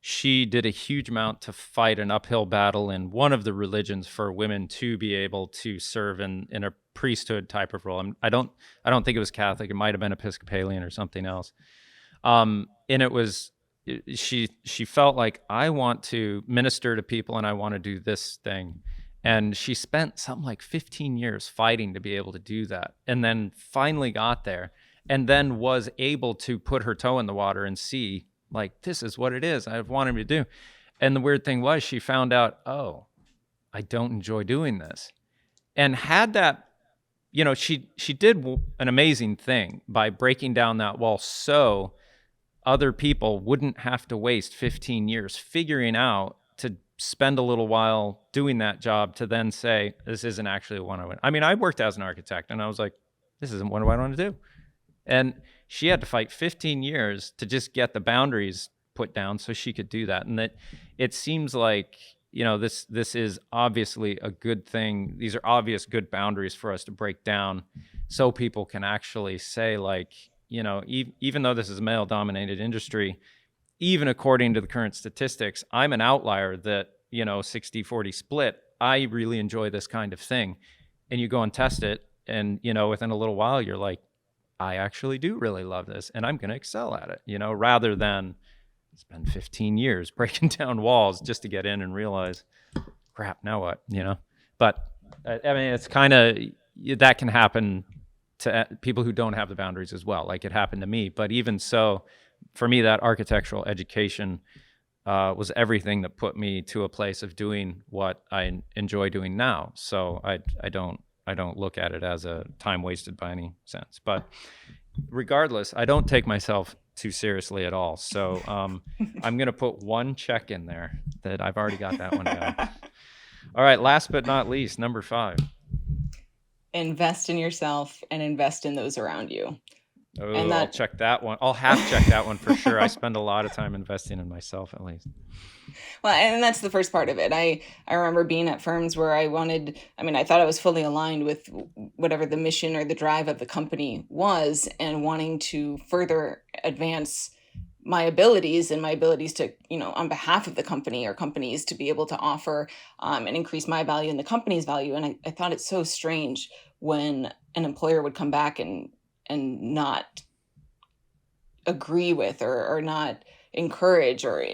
she did a huge amount to fight an uphill battle in one of the religions for women to be able to serve in a priesthood type of role. I don't think it was Catholic. It might have been Episcopalian or something else. And it was she felt like, I want to minister to people and I want to do this thing. And she spent something like 15 years fighting to be able to do that, and then finally got there, and then was able to put her toe in the water and see, like, this is what it is I've wanted to do. And the weird thing was, she found out, oh, I don't enjoy doing this. And had that, she did an amazing thing by breaking down that wall so other people wouldn't have to waste 15 years figuring out to spend a little while doing that job to then say, this isn't actually what I want. I mean, I worked as an architect and I was like, this isn't what I want to do. And she had to fight 15 years to just get the boundaries put down so she could do that. And that it seems like, this is obviously a good thing. These are obvious good boundaries for us to break down so people can actually say, like, even though this is a male dominated industry, even according to the current statistics, I'm an outlier that, 60-40 split. I really enjoy this kind of thing. And you go and test it. And, within a little while, you're like, I actually do really love this and I'm going to excel at it, rather than spend 15 years breaking down walls just to get in and realize, crap, now what. But I mean, it's kind of, that can happen to people who don't have the boundaries as well. Like, it happened to me. But even so, for me, that architectural education was everything that put me to a place of doing what I enjoy doing now. So I don't look at it as a time wasted by any sense. But regardless, I don't take myself too seriously at all. So I'm going to put one check in there that I've already got that one down. All right, last but not least, number 5. Invest in yourself and invest in those around you. Oh, And I'll that check that one. I'll half check that one for sure. I spend a lot of time investing in myself, at least. Well, and that's the first part of it. I remember being at firms where I thought I was fully aligned with whatever the mission or the drive of the company was, and wanting to further advance my abilities and my abilities to, on behalf of the company or companies, to be able to offer and increase my value and the company's value. And I thought it's so strange when an employer would come back and not agree with or not encourage or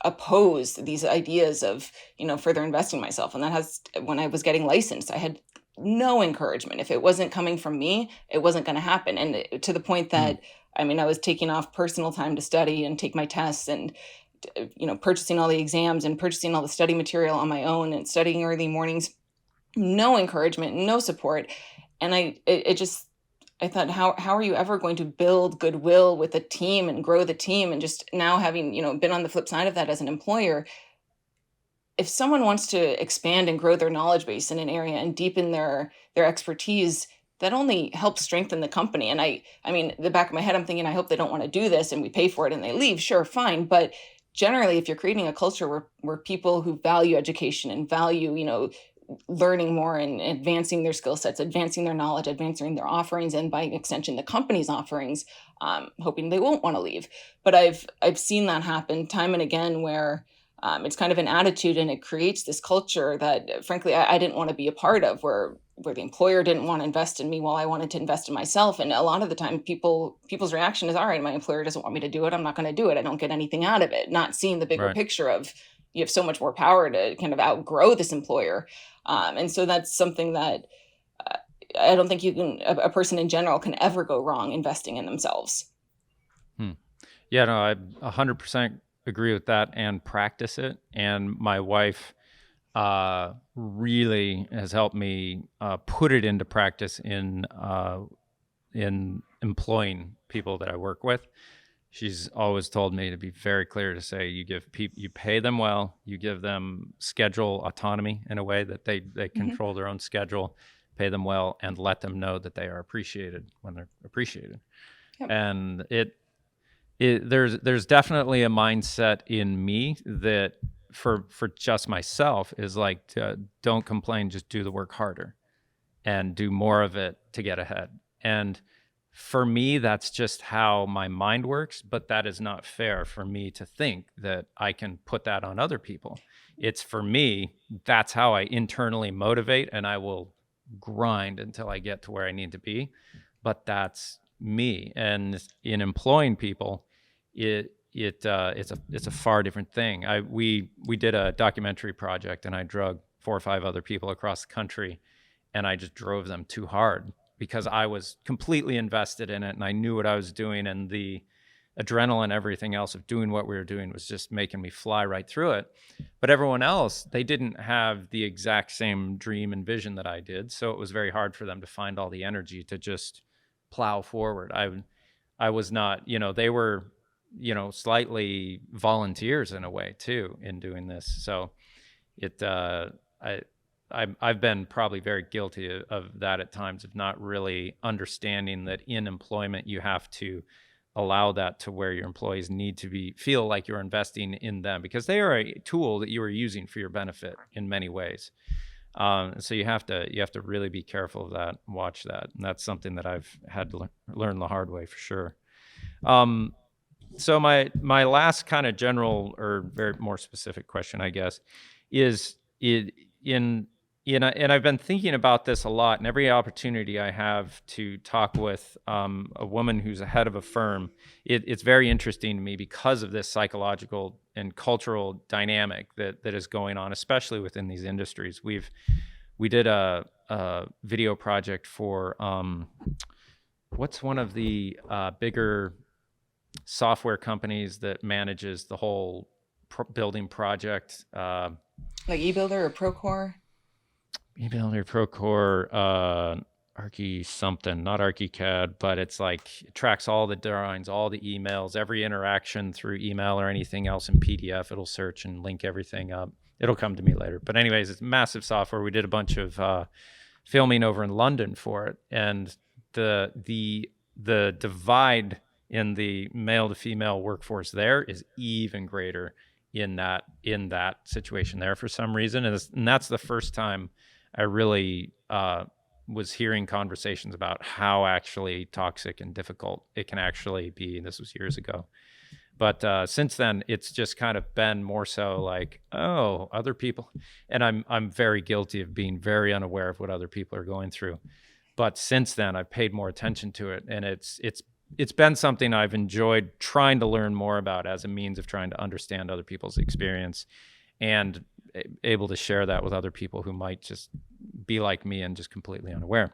oppose these ideas of further investing in myself. And that has, when I was getting licensed, I had no encouragement. If it wasn't coming from me, it wasn't going to happen. And to the point Mm. that I was taking off personal time to study and take my tests, and purchasing all the exams and purchasing all the study material on my own and studying early mornings. No encouragement, no support. And I thought, how are you ever going to build goodwill with a team and grow the team? And just now, having been on the flip side of that as an employer, if someone wants to expand and grow their knowledge base in an area and deepen their expertise, that only helps strengthen the company. And the back of my head, I'm thinking, I hope they don't want to do this and we pay for it and they leave. Sure, fine. But generally, if you're creating a culture where people who value education and value learning more and advancing their skill sets, advancing their knowledge, advancing their offerings, and by extension, the company's offerings, hoping they won't want to leave. But I've seen that happen time and again, where It's kind of an attitude, and it creates this culture that, frankly, I didn't want to be a part of, where the employer didn't want to invest in me while I wanted to invest in myself. And a lot of the time, people's reaction is, all right, my employer doesn't want me to do it, I'm not going to do it. I don't get anything out of it. Not seeing the bigger Right. picture of, you have so much more power to kind of outgrow this employer. And so that's something that, I don't think a person in general can ever go wrong investing in themselves. Yeah, no, I 100% agree with that and practice it. And my wife really has helped me put it into practice in employing people that I work with. She's always told me to be very clear, to say you give people, you pay them well, you give them schedule autonomy in a way that they control their own schedule, pay them well, and let them know that they are appreciated when they're appreciated. Yep. And there's definitely a mindset in me that for just myself is like, don't complain, just do the work harder and do more of it to get ahead. And for me, that's just how my mind works, but that is not fair for me to think that I can put that on other people. It's, for me, that's how I internally motivate, and I will grind until I get to where I need to be. But that's me. And in employing people, it's a far different thing. We did a documentary project, and I drug 4 or 5 other people across the country, and I just drove them too hard because I was completely invested in it, and I knew what I was doing, and the adrenaline, everything else of doing what we were doing was just making me fly right through it. But everyone else, they didn't have the exact same dream and vision that I did, so it was very hard for them to find all the energy to just plow forward. I was not, they were, slightly volunteers in a way too in doing this. So I've been probably very guilty of that at times, of not really understanding that in employment you have to allow that to where your employees need to feel like you're investing in them, because they are a tool that you are using for your benefit in many ways. So you have to really be careful of that and watch that. And that's something that I've had to learn the hard way for sure. So my last kind of general or very more specific question, I guess, is and I've been thinking about this a lot, and every opportunity I have to talk with a woman who's a head of a firm, it's very interesting to me because of this psychological and cultural dynamic that is going on, especially within these industries. We did a video project for what's one of the bigger software companies that manages the whole building project, like eBuilder or Procore. eBuilder, Procore, Archi something, not ArchiCAD, but it's like, it tracks all the drawings, all the emails, every interaction through email or anything else in PDF. It'll search and link everything up. It'll come to me later. But anyways, it's massive software. We did a bunch of filming over in London for it, and the divide in the male to female workforce there is even greater in that situation there for some reason. And that's the first time I really was hearing conversations about how actually toxic and difficult it can actually be. And this was years ago. But since then, it's just kind of been more so like, oh, other people. And I'm very guilty of being very unaware of what other people are going through. But since then, I've paid more attention to it. And it's been something I've enjoyed trying to learn more about as a means of trying to understand other people's experience and able to share that with other people who might just be like me and just completely unaware.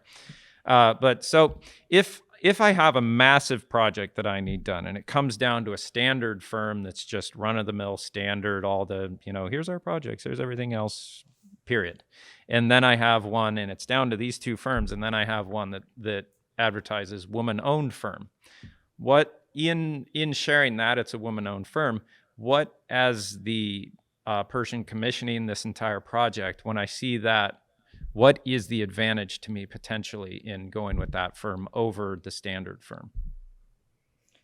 But so if I have a massive project that I need done, and it comes down to a standard firm that's just run-of-the-mill standard, all the, here's our projects, here's everything else, period. And then I have one, and it's down to these 2 firms, and then I have one that advertises woman-owned firm. What in sharing that it's a woman-owned firm, what, as the person commissioning this entire project, when I see that, what is the advantage to me potentially in going with that firm over the standard firm?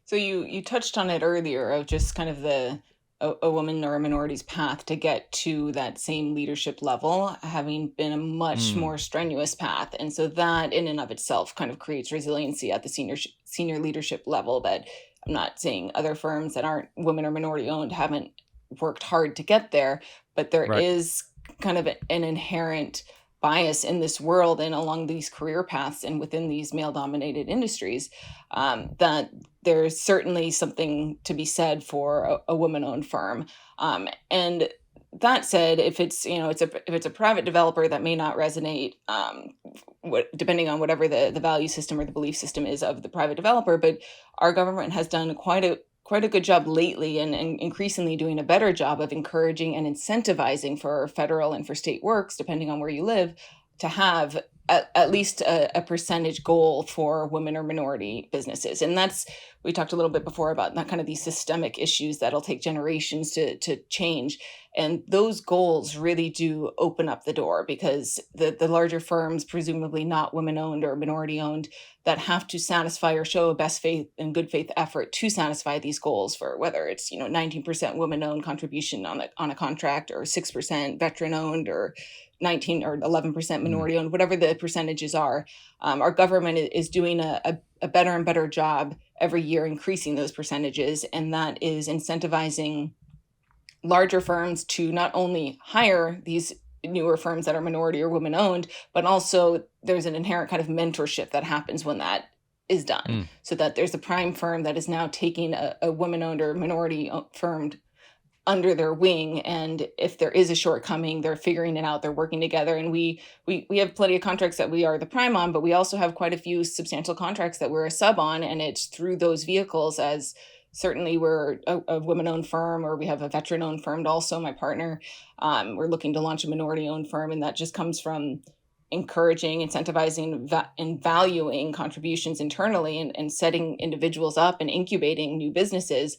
So you touched on it earlier, of just kind of a woman or a minority's path to get to that same leadership level, having been a much more strenuous path. And so that in and of itself kind of creates resiliency at the senior leadership level, that I'm not saying other firms that aren't women or minority owned haven't worked hard to get there, but there Right. is kind of an inherent bias in this world and along these career paths and within these male-dominated industries, that there's certainly something to be said for a woman-owned firm. And that said, if it's if it's a private developer, that may not resonate, depending on whatever the value system or the belief system is of the private developer. But our government has done quite a good job lately, and increasingly doing a better job of encouraging and incentivizing for federal and for state works, depending on where you live, to have at least a percentage goal for women or minority businesses. And that's, we talked a little bit before about that kind of these systemic issues that'll take generations to change. And those goals really do open up the door, because the larger firms, presumably not women owned or minority owned, that have to satisfy or show a best faith and good faith effort to satisfy these goals, for whether it's 19% women owned contribution on a contract, or 6% veteran owned, or 19 or 11% minority owned, whatever the percentages are. Our government is doing a better and better job every year increasing those percentages, and that is incentivizing larger firms to not only hire these newer firms that are minority or women owned, but also there's an inherent kind of mentorship that happens when that is done. So that there's a prime firm that is now taking a women owned or minority firm under their wing, and if there is a shortcoming, they're figuring it out, they're working together. And we have plenty of contracts that we are the prime on, but we also have quite a few substantial contracts that we're a sub on, and it's through those vehicles. As certainly we're a women-owned firm, or we have a veteran-owned firm also, my partner. We're looking to launch a minority-owned firm, and that just comes from encouraging, incentivizing, and valuing contributions internally, and setting individuals up and incubating new businesses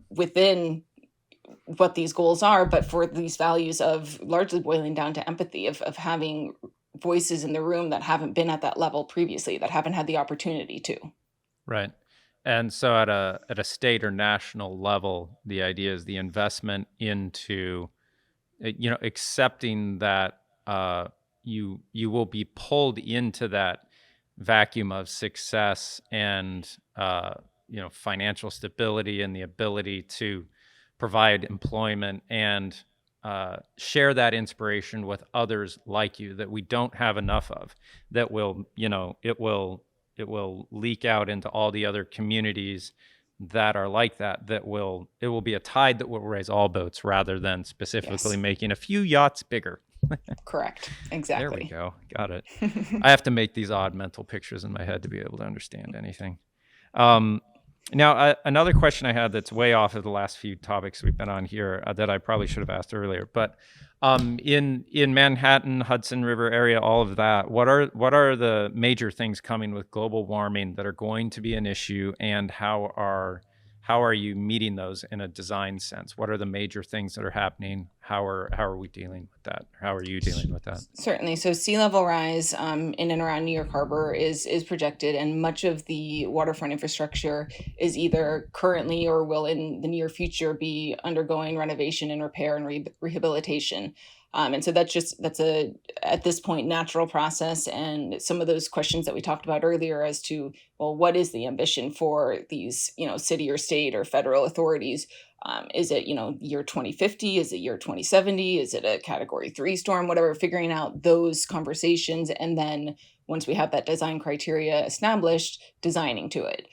within what these goals are, but for these values of largely boiling down to empathy, of having voices in the room that haven't been at that level previously, that haven't had the opportunity to. Right. And so at a state or national level, the idea is the investment into, accepting that you will be pulled into that vacuum of success and, financial stability, and the ability to provide employment and share that inspiration with others like you that we don't have enough of, that will, it will leak out into all the other communities that are like that, it will be a tide that will raise all boats, rather than specifically making a few yachts bigger. Correct. Exactly. There we go. Got it. I have to make these odd mental pictures in my head to be able to understand anything. Now, another question I had that's way off of the last few topics we've been on here, that I probably should have asked earlier, but in Manhattan, Hudson River area, all of that, what are the major things coming with global warming that are going to be an issue, and how are you meeting those in a design sense? What are the major things that are happening? How are we dealing with that? How are you dealing with that? Certainly. So sea level rise in and around New York Harbor is projected, and much of the waterfront infrastructure is either currently or will in the near future be undergoing renovation and repair and rehabilitation. And so that's a, at this point, natural process. And some of those questions that we talked about earlier as to, well, what is the ambition for these, city or state or federal authorities? Is it, year 2050? Is it year 2070? Is it a category 3 storm? Whatever, figuring out those conversations. And then once we have that design criteria established, designing to it.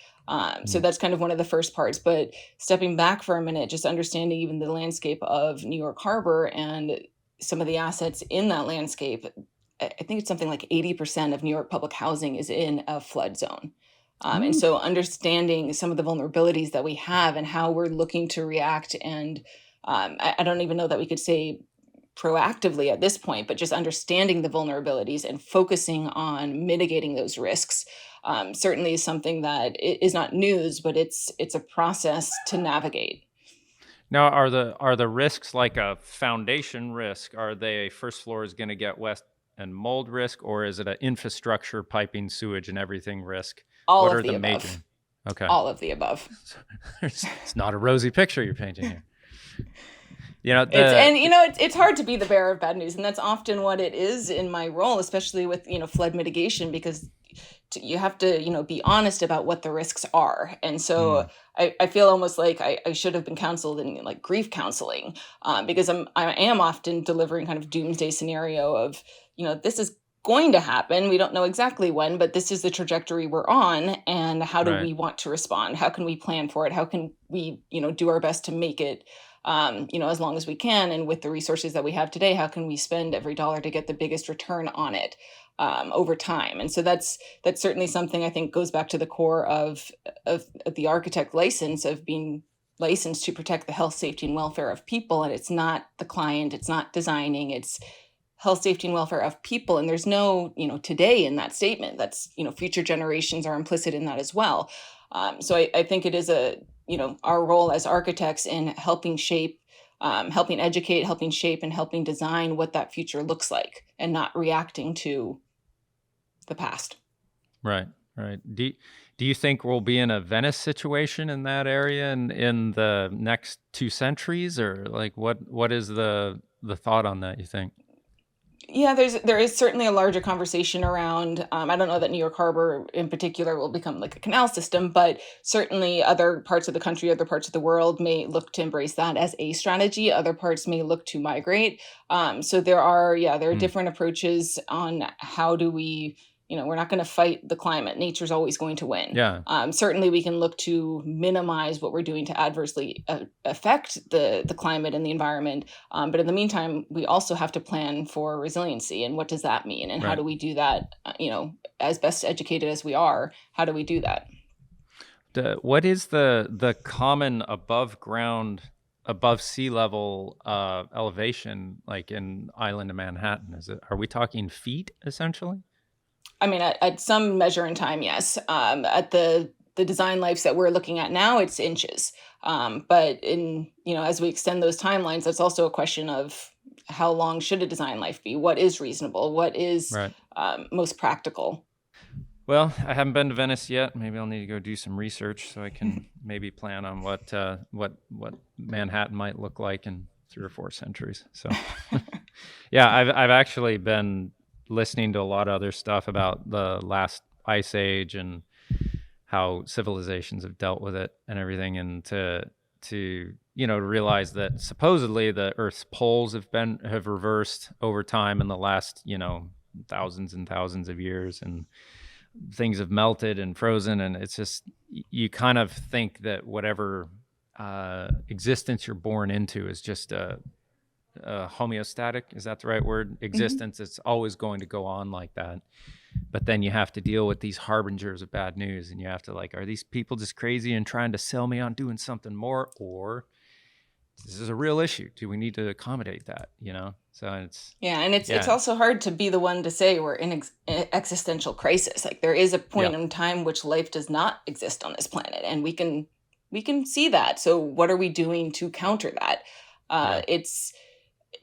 So that's kind of one of the first parts. But stepping back for a minute, just understanding even the landscape of New York Harbor and some of the assets in that landscape. I think it's something like 80% of New York public housing is in a flood zone. And so understanding some of the vulnerabilities that we have and how we're looking to react. And I don't even know that we could say proactively at this point, but just understanding the vulnerabilities and focusing on mitigating those risks certainly is something that is not news, but it's a process to navigate. Now, are the risks like a foundation risk? Are they first floor is going to get wet and mold risk, or is it an infrastructure, piping, sewage, and everything risk? All what of are the the above. major? Okay, all of the above. It's not a rosy picture you're painting here. It's hard to be the bearer of bad news, and that's often what it is in my role, especially with flood mitigation, because you have to, be honest about what the risks are. And so Mm, I feel almost like I should have been counseled in like grief counseling, because I am often delivering kind of doomsday scenario of, this is going to happen. We don't know exactly when, but this is the trajectory we're on. And how do right. we want to respond? How can we plan for it? How can we, do our best to make it, as long as we can? And with the resources that we have today, how can we spend every dollar to get the biggest return on it, over time? And so that's certainly something I think goes back to the core of the architect license, of being licensed to protect the health, safety, and welfare of people. And it's not the client, it's not designing, it's health, safety, and welfare of people. And there's no, today in that statement. That's, future generations are implicit in that as well. So I think it is our role as architects in helping shape, helping educate, helping shape, and helping design what that future looks like, and not reacting to the past. Right, right. Do you think we'll be in a Venice situation in that area in the next 2 centuries, or like what is the thought on that, you think? Yeah, there is certainly a larger conversation around. I don't know that New York Harbor in particular will become like a canal system, but certainly other parts of the country, other parts of the world may look to embrace that as a strategy. Other parts may look to migrate. So there are Mm, different approaches on how do we. We're not going to fight the climate. Nature's always going to win. yeah, Certainly, we can look to minimize what we're doing to adversely affect the climate and the environment, but in the meantime, we also have to plan for resiliency. And what does that mean? And how right. do we do that? As best educated as we are, how do we do that? What is the common above ground, above sea level elevation like in island of Manhattan? Are we talking feet essentially? I mean, at some measure in time, yes. At the design lives that we're looking at now, it's inches. But as we extend those timelines, that's also a question of how long should a design life be? What is reasonable? What is Right. most practical? Well, I haven't been to Venice yet. Maybe I'll need to go do some research so I can maybe plan on what Manhattan might look like in 3 or 4 centuries. So, yeah, I've actually been listening to a lot of other stuff about the last ice age and how civilizations have dealt with it and everything, and to realize that supposedly the Earth's poles have reversed over time in the last thousands and thousands of years, and things have melted and frozen, and it's just you kind of think that whatever existence you're born into is just a homeostatic, is that the right word, Mhm. existence. It's always going to go on like that, but then you have to deal with these harbingers of bad news, and you have to like, are these people just crazy and trying to sell me on doing something more, or this is a real issue, do we need to accommodate that, so it's Yeah, and it's yeah, also hard to be the one to say we're in existential crisis. Like there is a yeah, point in time which life does not exist on this planet, and we can see that. So what are we doing to counter that? yeah,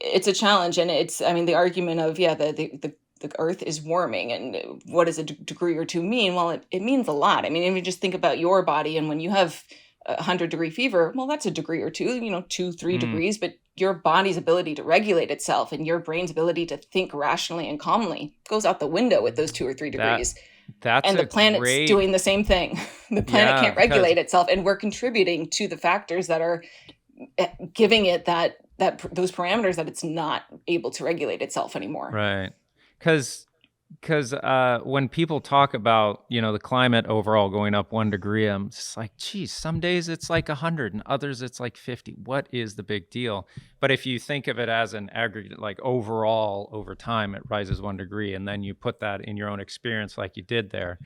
It's a challenge, and I mean, the argument of, yeah, the earth is warming, and what does a degree or two mean? Well, it means a lot. I mean, if you just think about your body, and when you have 100-degree fever, well, that's a degree or two, 2, 3 degrees, but your body's ability to regulate itself and your brain's ability to think rationally and calmly goes out the window with those 2 or 3 that degrees. that's And the a planet's great, doing the same thing. The planet yeah, can't because regulate itself, and we're contributing to the factors that are giving it those parameters that it's not able to regulate itself anymore. right, because when people talk about the climate overall going up 1 degree, I'm just like, geez, some days it's like 100 and others it's like 50. What is the big deal? But if you think of it as an aggregate, like overall over time it rises 1 degree, and then you put that in your own experience like you did there,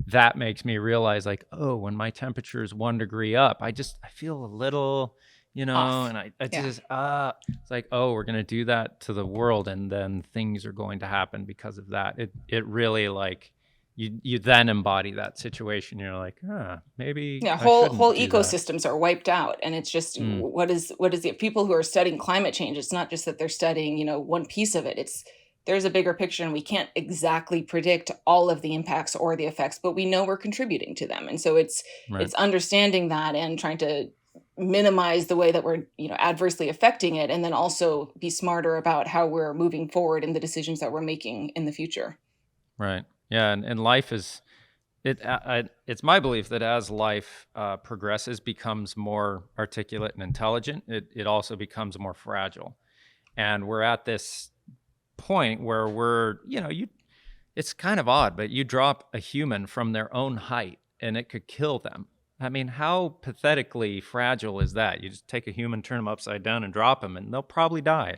that makes me realize like, oh, when my temperature is 1 degree up, I feel a little, Off. and I Yeah. just it's like, oh, we're gonna do that to the world, and then things are going to happen because of that. It really like you then embody that situation. You're like, maybe Yeah, I whole shouldn't do that. ecosystems are wiped out, and it's just Mm, what is the people who are studying climate change? It's not just that they're studying, one piece of it. It's There's a bigger picture, and we can't exactly predict all of the impacts or the effects, but we know we're contributing to them. And so right, it's understanding that and trying to minimize the way that we're, adversely affecting it, and then also be smarter about how we're moving forward in the decisions that we're making in the future. right, yeah, and life is It's my belief that as life progresses, becomes more articulate and intelligent, it also becomes more fragile. And we're at this point where it's kind of odd, but you drop a human from their own height and it could kill them. I mean, how pathetically fragile is that? You just take a human, turn them upside down and drop them and they'll probably die.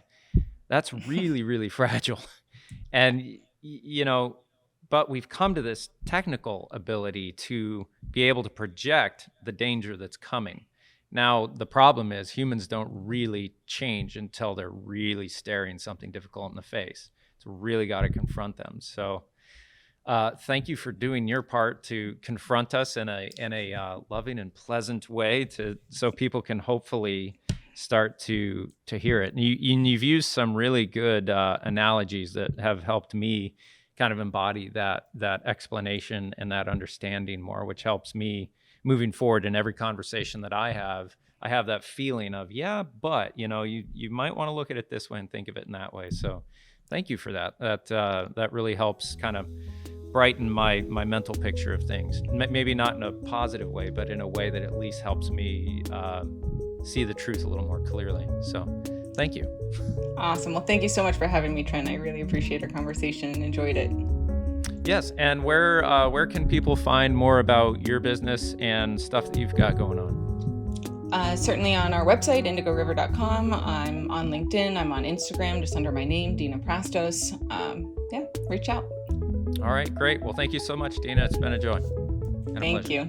That's really, really fragile. And, but we've come to this technical ability to be able to project the danger that's coming. Now, the problem is humans don't really change until they're really staring something difficult in the face. So really got to confront them. So thank you for doing your part to confront us in a loving and pleasant way so people can hopefully start to hear it. And you've used some really good analogies that have helped me kind of embody that explanation and that understanding more, which helps me moving forward in every conversation that I have that feeling of, but you might want to look at it this way and think of it in that way. So thank you for that. That really helps kind of brighten my mental picture of things. Maybe not in a positive way, but in a way that at least helps me see the truth a little more clearly. So thank you. Awesome. Well, thank you so much for having me, Trent. I really appreciate our conversation and enjoyed it. Yes. And where can people find more about your business and stuff that you've got going on? Certainly on our website, indigoriver.com. I'm on LinkedIn. I'm on Instagram, just under my name, Dena Prastos. Reach out. All right, great. Well, thank you so much, Dena. It's been a joy. Thank you.